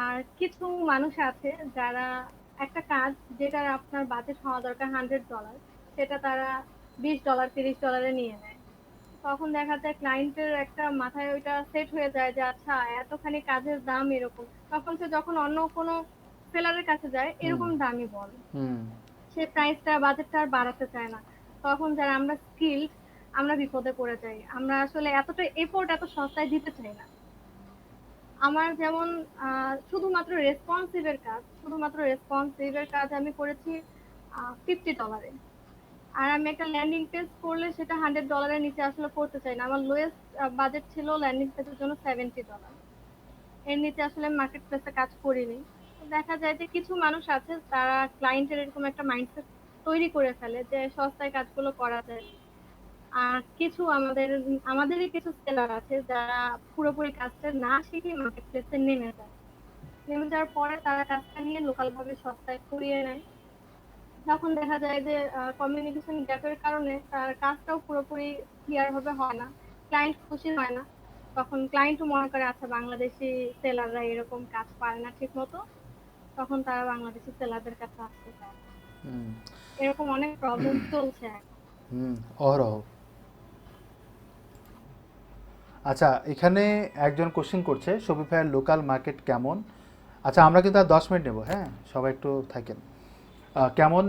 আর কিছু মানুষ আছে যারা একটা কাজ যেটা আপনার বাজেট হওয়া দরকার $100, সেটা তারা $20 $30 নিয়ে নেয়। তখন দেখা যায় ক্লায়েন্টের একটা মাথায় ওইটা সেট হয়ে যায় যে আচ্ছা এতখানি কাজের দাম এরকম, তখন সে যখন অন্য কোনো সেলারের কাছে যায় এরকম দামই বলে, হুম সে প্রাইসটা বাজেটটা আর বাড়াতে চায় না। তখন যারা আমরা স্কিলড, আমরা বিপদে পড়ে যাই, আমরা আসলে এতটা এফোর্ট এত সস্তায় দিতে চাই না। আমার যেমন শুধুমাত্র রেসপন্সিভের কাজ আমি করেছি $50, আর আমি একটা ল্যান্ডিং পেজ করলে সেটা $100 নিচে আসলে করতে চাই না। আমার লোয়েস্ট বাজেট ছিল ল্যান্ডিং পেজের জন্য $70, এর নিচে আসলে মার্কেট প্লেসে কাজ করিনি। তো দেখা যায় যে কিছু মানুষ আছে তারা ক্লায়েন্টের এরকম একটা মাইন্ডসেট তৈরি করে ফেলে যে সস্তায় কাজগুলো করা যায়। আর কিছু আমাদেরই কিছু সেলার আছে যারা পুরোপুরি কাজটা না শিখে মার্কেট প্লেসে নেমে যায়, নেমে যাওয়ার পরে তারা কাজটা নিয়ে লোকাল ভাবে সস্তায় করিয়ে নেয়। তখন দেখা যায় যে কমিউনিকেশন গ্যাপের কারণে তার কাজটাও পুরোপুরি ক্লিয়ার ভাবে হয় না, ক্লায়েন্ট খুশি হয় না। তখন ক্লায়েন্টও মনে করে আচ্ছা বাংলাদেশি সেলাররা এরকম কাজ পারে না ঠিক মতো, তখন তারা বাংলাদেশি সেলারদের কাছে আসতে চায়। হুম এরকম অনেক প্রবলেম চলছে এখন। অহরহ। আচ্ছা, এখানে একজন কোশ্চেন করছে শপিফাইয়ের লোকাল মার্কেট কেমন। আচ্ছা, আমরা কিন্তু আর 10 মিনিট নেব, হ্যাঁ, সবাই একটু থাকেন। কেমন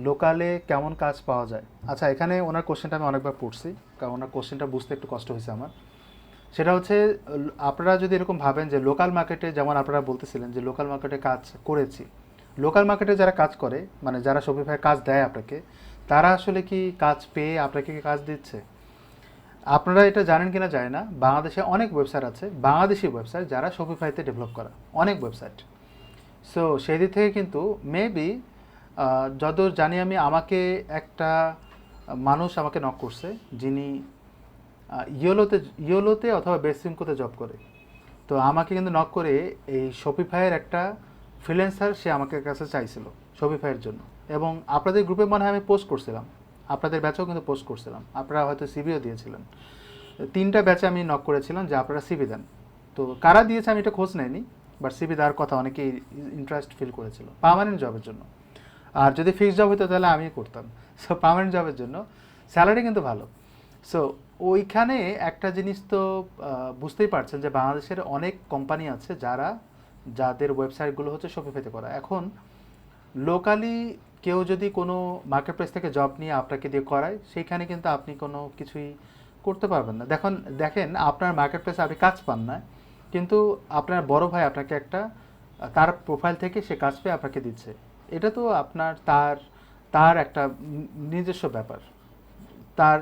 লোকালে কেমন কাজ পাওয়া যায়। আচ্ছা, এখানে ওনার কোশ্চেনটা আমি অনেকবার পড়ছি, কারণ ওনার কোশ্চেনটা বুঝতে একটু কষ্ট হয়েছে আমার। সেটা হচ্ছে আপনারা যদি এরকম ভাবেন যে লোকাল মার্কেটে, যেমন আপনারা বলতেছিলেন যে লোকাল মার্কেটে কাজ করেছি, লোকাল মার্কেটে যারা কাজ করে, মানে যারা শপিফাই কাজ দেয় আপনাকে, তারা আসলে কি কাজ পেয়ে আপনাকে কি কাজ দিচ্ছে? আপনারা এটা জানেন কিনা জানি না, বাংলাদেশে অনেক ওয়েবসাইট আছে, বাংলাদেশি ওয়েবসাইট যারা শপিফাইতে ডেভেলপ করা, অনেক ওয়েবসাইট। সো সেই দিক থেকে কিন্তু মেবি যতদূর জানি আমি, আমাকে একটা মানুষ আমাকে নক করছে, যিনি ইয়োলোতে অথবা বেসিমকোতে জব করে। তো আমাকে কিন্তু নক করে এই শপিফাইয়ের একটা ফ্রিল্যান্সার সে আমাকে কাছে চাইছিল শপিফাইয়ের জন্য। এবং আপনাদের গ্রুপে মনে হয় আমি পোস্ট করছিলাম, আপনাদের ব্যাচেও কিন্তু পোস্ট করছিলাম, আপনারা হয়তো সিভিও দিয়েছিলেন। 3টা ব্যাচে আমি নক করেছিলাম যে আপনারা সিভি দেন। তো কারা দিয়েছে আমি এটা খোঁজ নেয়নি, বাট সিভি দেওয়ার কথা অনেকেই ইন্টারেস্ট ফিল করেছিল পার্মানেন্ট জবের জন্য। আর যদি ফিক্সড জব হতো তাহলে আমিই করতাম। সো পার্মানেন্ট জবের জন্য স্যালারি কিন্তু ভালো। সো ওইখানে একটা জিনিস তো বুঝতেই পারছেন যে বাংলাদেশের অনেক কোম্পানি আছে যাদের ওয়েবসাইটগুলো হচ্ছে শপিফাইতে করা। এখন লোকালি কেউ যদি কোনো মার্কেট প্লেস থেকে জব নিয়ে আপনাকে দিয়ে করায়, সেইখানে কিন্তু আপনি কোনো কিছুই করতে পারবেন না। দেখেন আপনার মার্কেট প্লেসে আপনি কাজ পান না, কিন্তু আপনার বড় ভাই আপনাকে একটা তার প্রোফাইল থেকে সে কাজ পেয়ে আপনাকে দিচ্ছে। এটা তো আপনার তার একটা নিজস্ব ব্যাপার, তার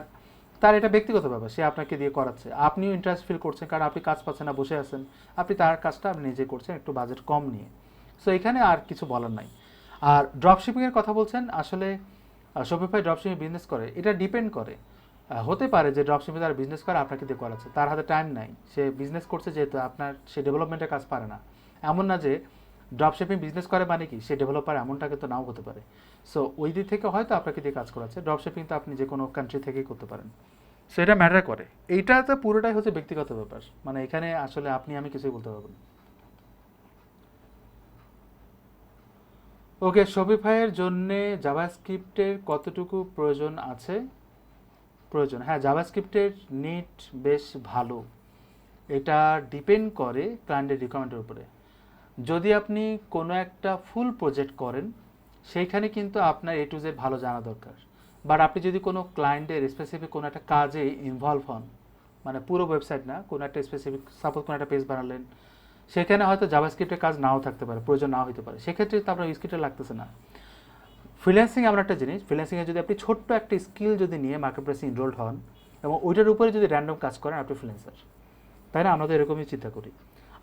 তার এটা ব্যক্তিগত ব্যাপার, সে আপনাকে দিয়ে করাচ্ছে, আপনিও ইন্টারেস্ট ফিল করছেন কারণ আপনি কাজ পাচ্ছেন না, বসে আছেন, আপনি তার কাজটা আপনি নিজে করছেন একটু বাজেট কম নিয়ে। সো এখানে আর কিছু বলার নাই। আর ড্রপশিপিংয়ের কথা বলছেন, আসলে শপিফাই ড্রপশিপিং বিজনেস করে, এটা ডিপেন্ড করে। হতে পারে যে ড্রপশিপিং তারা বিজনেস করে আপনাকে দিয়ে করাচ্ছে, তার হাতে টাইম নাই, সে বিজনেস করছে যেহেতু আপনার সে ডেভেলপমেন্টের কাজ পারে না। এমন না যে ড্রপশিপিং বিজনেস করে মানে কি সে ডেভেলপার, এমনটা কিন্তু নাও হতে পারে। সো ওই দিক থেকে হয়তো আপনাকে দিয়ে কাজ করাচ্ছে। ড্রপশিপিং তো আপনি যে কোনো কান্ট্রি থেকেই করতে পারেন। সো এটা ম্যাটার করে, এইটা তো পুরোটাই হচ্ছে ব্যক্তিগত ব্যাপার, মানে এখানে আসলে আপনি আমি কিছুই বলতে পারবো না। ওকে, শপিফাইয়ের জন্যে জাভাস্ক্রিপ্টের কতটুকু প্রয়োজন আছে? হ্যাঁ, জাভাস্ক্রিপ্টের নিড বেশ ভালো। এটা ডিপেন্ড করে ক্লায়েন্টের রিকোয়ারমেন্টের উপরে। যদি আপনি কোনো একটা ফুল প্রজেক্ট করেন, সেইখানে কিন্তু আপনার A to Z ভালো জানা দরকার। বাট আপনি যদি কোনো ক্লায়েন্টের স্পেসিফিক কোনো একটা কাজে ইনভলভ হন, মানে পুরো ওয়েবসাইট না, কোনো একটা স্পেসিফিক, সাপোজ কোনো একটা পেজ বানালেন, সেখানে হয়তো জাভাস্ক্রিপ্টের কাজ নাও থাকতে পারে, প্রয়োজন নাও হতে পারে, সেক্ষেত্রে তো আপনার স্ক্রিপ্টে লাগতেছে না। ফ্রিল্যান্সিং এমন একটা জিনিস, ফ্রিল্যান্সিংয়ে যদি আপনি ছোট্ট একটা স্কিল যদি নিয়ে মার্কেট প্লেসে ইনরোলড হন এবং ওইটার উপরে যদি র্যান্ডম কাজ করেন, আপনি ফ্রিল্যান্সার। তাই না? আমরা তো এরকমই চিন্তা করি।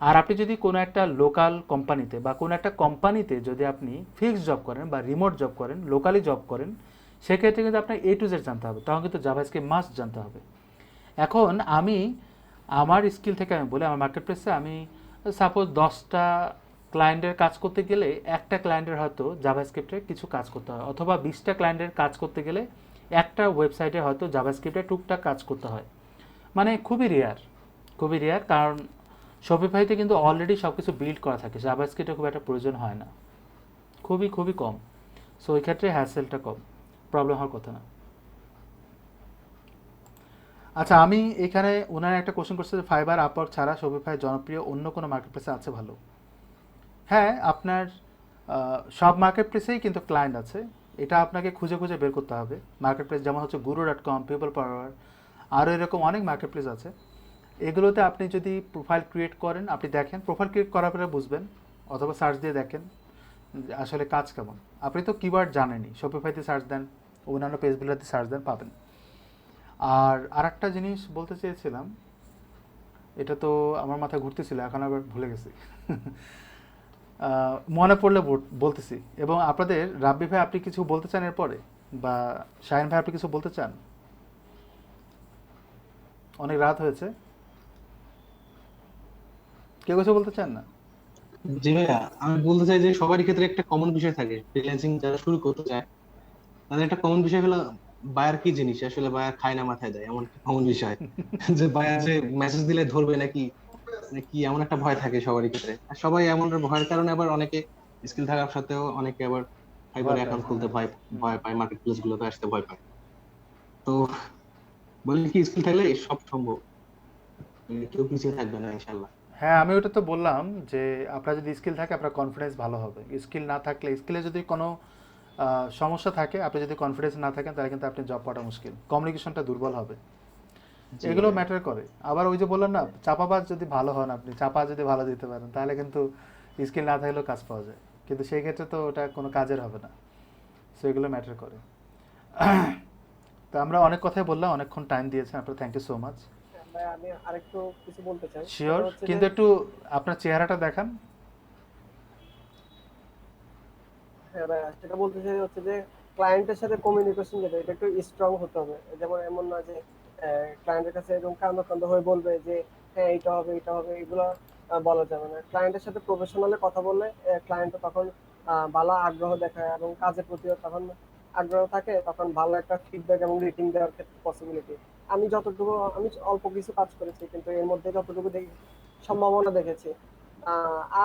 আর আপনি যদি কোনো একটা লোকাল কোম্পানিতে বা কোনো একটা কোম্পানিতে যদি আপনি ফিক্সড জব করেন বা রিমোট জব করেন, লোকালি জব করেন, সেক্ষেত্রে কিন্তু আপনার A to Z জানতে হবে, তখন কিন্তু জাভাস্ক্রিপ্ট মাস্ট জানতে হবে। এখন আমি আমার স্কিল থেকে আমি বলি, আমার মার্কেট প্লেসে আমি সাপোজ 10টা ক্লায়েন্টের কাজ করতে গেলে একটা ক্লায়েন্টের হয়তো জাভাস্ক্রিপ্টের কিছু কাজ করতে হয়, অথবা 20টা ক্লায়েন্টের কাজ করতে গেলে একটা ওয়েবসাইটে হয়তো জাভাস্ক্রিপ্টের টুকটাক কাজ করতে হয়। মানে খুবই রেয়ার, কারণ শপিফাইতে কিন্তু অলরেডি সব কিছু বিল্ড করা থাকে, জাভাস্ক্রিপ্টের খুব একটা প্রয়োজন হয় না, খুবই কম। সো ওই ক্ষেত্রে হ্যাসেলটা কম, প্রবলেম হওয়ার কথা না। আচ্ছা, আমি এখানে ওনার একটা কোশ্চেন করছে যে ফাইবার, আপওয়ার্ক ছাড়া শপিফাই জনপ্রিয় অন্য কোনো মার্কেট প্লেসে আছে ভালো? হ্যাঁ, আপনার সব মার্কেট প্লেসেই কিন্তু ক্লায়েন্ট আছে, এটা আপনাকে খুঁজে বের করতে হবে। মার্কেট প্লেস যেমন হচ্ছে guru.com, পিপল পাওয়ার, আরও এরকম অনেক মার্কেট প্লেস আছে। এগুলোতে আপনি যদি প্রোফাইল ক্রিয়েট করেন, আপনি দেখেন, প্রোফাইল ক্রিয়েট করার পরে বুঝবেন, অথবা সার্চ দিয়ে দেখেন যে আসলে কাজ কেমন। আপনি তো কিওয়ার্ড জানেনই, শপিফাইতে সার্চ দেন, অন্যান্য পেজগুলোতে সার্চ দেন, পাবেন। আর আরেকটা জিনিস বলতে চেয়েছিলাম, এটা তো আমার মাথায় ঘুরতেছিল, এখন আবার ভুলে গেছি। মনে পড়লে বলতেছি। এবং আপনাদের রাব্বি ভাই, আপনি কিছু বলতে চান এরপরে, বা শাহিন ভাই আপনি কিছু বলতে চান? অনেক রাত হয়েছে, কেউ কিছু বলতে চান না? জি ভাইয়া, আমি বলতে চাই যে সবারই ক্ষেত্রে একটা কমন বিষয় থাকে, ফ্রিল্যান্সিং যারা শুরু করতে চায় তাদের একটা কমন বিষয় হলো বায়ার কি জিনিস, আসলে বায়ার খায় না মাথায় দেয়, এমন একটা কমন বিষয়। যে বায়ার যে মেসেজ দিলে ধরবে নাকি, মানে কি, এমন একটা ভয় থাকে সবারই ক্ষেত্রে। আর সবাই এমন ভয়ের কারণে আবার অনেকে স্কিল থাকা সত্ত্বেও অনেকে আবার ফাইবারে ভয় পায়, অ্যাকাউন্ট খুলতে ভয় হুম। ভয় পায়, মার্কেট প্লেস গুলোতে আসতে ভয় পায়। তো বলি কি, স্কিল থাকলে সব সম্ভব, কেউ পিছিয়ে থাকবে না ইনশাল্লাহ। হ্যাঁ, আমি ওটা তো বললাম যে আপনার যদি স্কিল থাকে আপনার কনফিডেন্স ভালো হবে। স্কিল না থাকলে, স্কিলে যদি কোনো সমস্যা থাকে, আপনি যদি কনফিডেন্স না থাকেন তাহলে কিন্তু আপনি জব পাওয়াটা মুশকিল, কমিউনিকেশনটা দুর্বল হবে, জি এগুলো ভাইয়া। ম্যাটার করে। আবার ওই যে বললেন না, চাপাবাজ যদি ভালো হন, আপনি চাপা যদি ভালো দিতে পারেন তাহলে কিন্তু স্কিল না থাকলেও কাজ পাওয়া যায়, কিন্তু সেই ক্ষেত্রে তো ওটা কোনো কাজের হবে না। সো এগুলো ম্যাটার করে। তো আমরা অনেক কথাই বললাম, অনেকক্ষণ টাইম দিয়েছেন, আপনার থ্যাংক ইউ সো মাচ। হ্যাঁ ভাই, আমি আরেকটু কিছু বলতে চাই, সেটা শিওর, হচ্ছে যে কিন্তু একটু আপনার চেহারাটা দেখান। হ্যাঁ ভাই, সেটা বলতে চাই হচ্ছে যে ক্লায়েন্টের সাথে কমিউনিকেশন যেটা, এটা একটু স্ট্রং হতে হবে। যেমন এমন না যে ক্লায়েন্টের কাছে এরকম কান্দ হয়ে বলবে যে হ্যাঁ এটা হবে, এগুলো বলা যাবে না। ক্লায়েন্টের সাথে প্রফেশনালি কথা বললে ক্লায়েন্টও তখন ভালো আগ্রহ দেখায় এবং কাজের প্রতিও তখন আগ্রহ থাকে, তখন ভালো একটা ফিডব্যাক এবং রেটিং দেওয়ার ক্ষেত্রে পসিবিলিটি। আমি অল্প কিছু কাজ করেছি, কিন্তু এর মধ্যে যতটুকু দেখি সম্ভাবনা দেখেছি।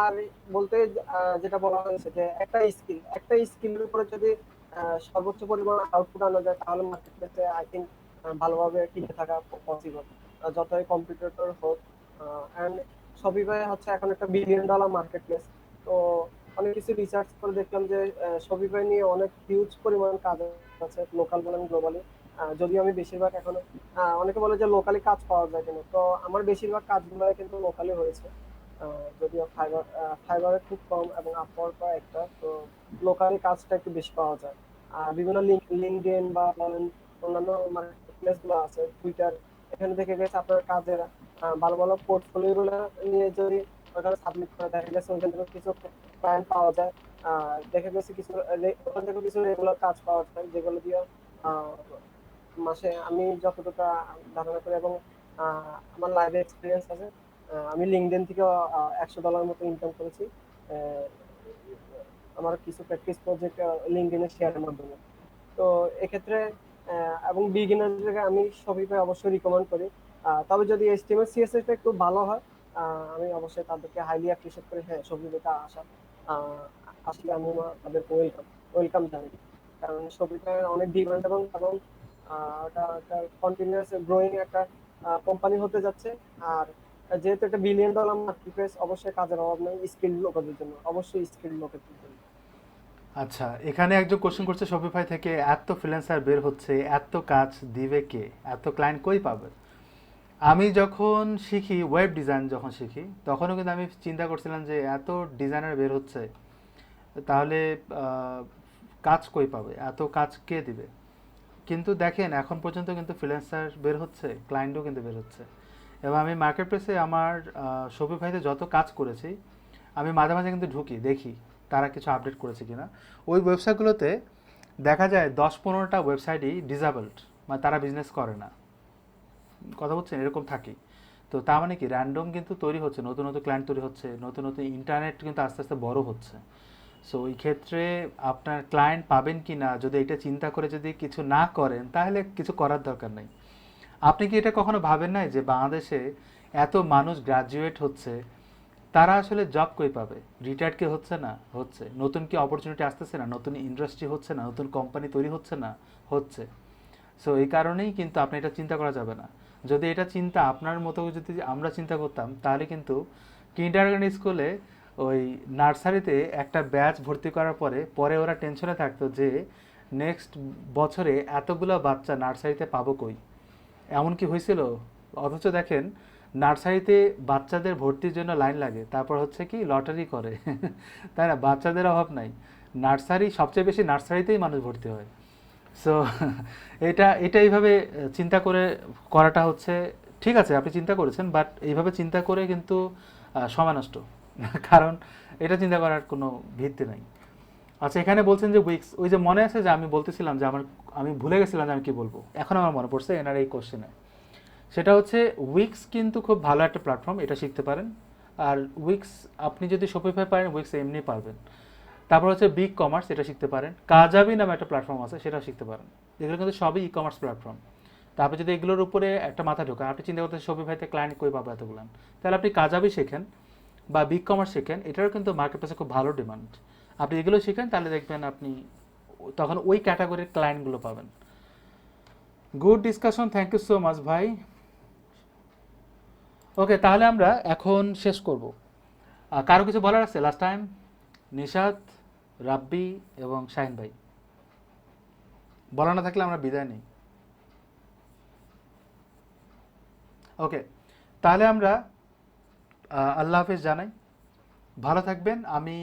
আর বলতে যেটা বলা হয়েছে যে একটা স্কিলের উপরে যদি সর্বোচ্চ পরিমাণ আউটপুট আনা যায়, তাহলে মার্কেট প্লেসে আই থিঙ্ক ভালোভাবে টিকে থাকা পসিবল, যতই কম্পিটিটর হোক। অ্যান্ড শপিফাই হচ্ছে এখন একটা $1 বিলিয়ন মার্কেট প্লেস। তো অনেক কিছু রিসার্চ করে দেখলাম যে শপিফাই নিয়ে অনেক হিউজ পরিমাণ কাজ আছে, লোকাল বলেন গ্লোবালি। যদিও আমি বেশিরভাগ এখনো অনেকে বলে যে লোকালি কাজ পাওয়া যায় কিনা, তো আমার বেশিরভাগ কাজগুলো কিন্তু লোকালি হয়েছে। যদিও ফাইবারে খুব কম এবং আপওয়ার্ক একটা, তো লোকালি কাজটা একটু বেশি পাওয়া যায়। আর বিভিন্ন লিঙ্কডইন বা বলেন অন্যান্য মার্কেট প্লেস গুলো আছে, টুইটার, এখানে দেখে গেছে আপনার কাজের ভালো ভালো পোর্টফোলিও গুলো নিয়ে যদি ওখানে সাবমিট করে, দেখা গেছে ওইখান থেকে কিছু ক্লায়েন্ট পাওয়া যায়। দেখা গেছে কিছু ওখান থেকে কিছু রেগুলার কাজ পাওয়া যায়, যেগুলো দিয়ে আহ, মাসে আমি যতটুকু ধারণা করি এবং আমার লাইফে এক্সপিরিয়েন্স আছে, আমি লিঙ্কডইন থেকে $100 মতো ইনকাম করেছি। আহ, আমার কিছু প্র্যাকটিস প্রজেক্ট লিঙ্কডইনে শেয়ারের মাধ্যমে। তো এক্ষেত্রে এবং বিগিনারদেরকে আমি শপিফাই অবশ্যই রিকমেন্ড করি। তবে যদি এইচটিএমএল সিএসএস টা একটু ভালো হয়, আমি অবশ্যই তাদেরকে হাইলি অ্যাপ্রিশিয়েট করি। হ্যাঁ, শপিফাইতে আহ, আসলে আমি তাদেরকে ওয়েলকাম জানাই, কারণ শপিফাই অনেক ডিমান্ড এবং ওটা একটা কন্টিনিউয়াস গ্রোয়িং একটা কোম্পানি হতে যাচ্ছে। আর যেহেতু একটা $1 বিলিয়ন মার্কেট প্লেস, অবশ্যই কাজের অভাব নেই স্কিল লোকেদের জন্য, অবশ্যই স্কিল লোকেদের জন্য। আচ্ছা, এখানে একজন কোশ্চেন করছে শপিফাই থেকে এত ফ্রিল্যান্সার বের হচ্ছে, এত কাজ দিবে কে, এত ক্লায়েন্ট কই পাবে? আমি যখন শিখি, ওয়েব ডিজাইন যখন শিখি, তখনও কিন্তু আমি চিন্তা করছিলাম যে এত ডিজাইনার বের হচ্ছে, তাহলে আহ, কাজ কই পাবে, এত কাজ কে দিবে? কিন্তু দেখেন এখন পর্যন্ত কিন্তু ফ্রিল্যান্সার বের হচ্ছে, ক্লায়েন্টও কিন্তু বের হচ্ছে। এবং আমি মার্কেট প্লেসে আমার শপিফাইতে যত কাজ করেছি, আমি মাঝে মাঝে কিন্তু ঢুকি, দেখি তারা কিছু আপডেট করেছে কিনা। ওই ওয়েবসাইটগুলোতে দেখা যায় 10-15টা ওয়েবসাইটই ডিসেবলড, মানে তারা বিজনেস করে না। কথা বলছেন, এরকম থাকি। তো তার মানে কি র্যান্ডম কিন্তু তৈরি হচ্ছে, নতুন নতুন ক্লায়েন্ট তৈরি হচ্ছে, নতুন নতুন ইন্টারনেট কিন্তু আস্তে আস্তে বড় হচ্ছে। সো ওই ক্ষেত্রে আপনার ক্লায়েন্ট পাবেন কি না, যদি এটা চিন্তা করে যদি কিছু না করেন তাহলে কিছু করার দরকার নেই। আপনি কি এটা কখনো ভাবেন নাই যে বাংলাদেশে এত মানুষ গ্রাজুয়েট হচ্ছে, তারা আসলে জব কই পাবে? রিটায়ার্ড কি হচ্ছে না? হচ্ছে। নতুন কি অপরচুনিটি আসতেছে না? নতুন ইন্ডাস্ট্রি হচ্ছে না? নতুন কোম্পানি তৈরি হচ্ছে না? হচ্ছে। সো এই কারণেই কিন্তু আপনি এটা চিন্তা করা যাবে না। যদি এটা চিন্তা আপনার মতো যদি আমরা চিন্তা করতাম, তাহলে কিন্তু কিন্ডারগার্টেন স্কুলে ওই নার্সারিতে একটা ব্যাচ ভর্তি করার পরে পরে ওরা টেনশনে থাকতো যে নেক্সট বছরে এতগুলো বাচ্চা নার্সারিতে পাবো কই, এমন কি হয়েছিল? অথচ দেখেন নার্সারিতে বাচ্চাদের ভর্তির জন্য লাইন লাগে, তারপর হচ্ছে কি লটারি করে তাই না? বাচ্চাদের অভাব নাই, নার্সারি সবচেয়ে বেশি, নার্সারিতেই মানুষ ভর্তি হয়। সো এটা এইভাবে চিন্তা করে করাটা হচ্ছে ঠিক আছে, আপনি চিন্তা করেছেন, বাট এইভাবে চিন্তা করে কিন্তু সময় নষ্ট কারণ এটা চিন্তা করার কোনো ভিত্তি নাই। আচ্ছা, এখানে বলছেন যে উইক্স, ওই যে মনে আছে যে আমি বলতেছিলাম যে আমি ভুলে গেছিলাম যে আমি কি বলবো, এখন আমার মনে পড়ছে এনার এই কোশ্চেনে। সেটা হচ্ছে উইক্স কিন্তু খুব ভালো একটা প্ল্যাটফর্ম, এটা শিখতে পারেন। আর উইক্স আপনি যদি শপিফাই পারেন, উইক্স এমনি পারবেন। তারপর হচ্ছে বিগ কমার্স, এটা শিখতে পারেন। কাজাবি নামে একটা প্ল্যাটফর্ম আছে, সেটা শিখতে পারেন। এগুলো কিন্তু সবই ই কমার্স প্ল্যাটফর্ম। তারপর যদি এগুলোর উপরে একটা মাথা ঢোকান, আপনি চিন্তা করতে শপিফাইতে ক্লায়েন্ট কই পাবো এতগুলো, তাহলে আপনি কাজাবি শেখেন বা বিগ কমার্স শেখেন, এটারও কিন্তু মার্কেট প্লেসে খুব ভালো ডিমান্ড। আপনি এগুলো শিখেন, তাহলে দেখবেন আপনি তখন ওই ক্যাটাগরির ক্লায়েন্টগুলো পাবেন। Good discussion, thank you so much ভাই। ওকে, তাহলে আমরা এখন শেষ করব। কারো কিছু বলার আছে লাস্ট টাইম? নিশাত, রাব্বি এবং শাহিন ভাই, বলা না থাকলে আমরা বিদায় নিই। ওকে, তাহলে আমরা আল্লাহ হাফেজ জানাই, ভালো থাকবেন। আমি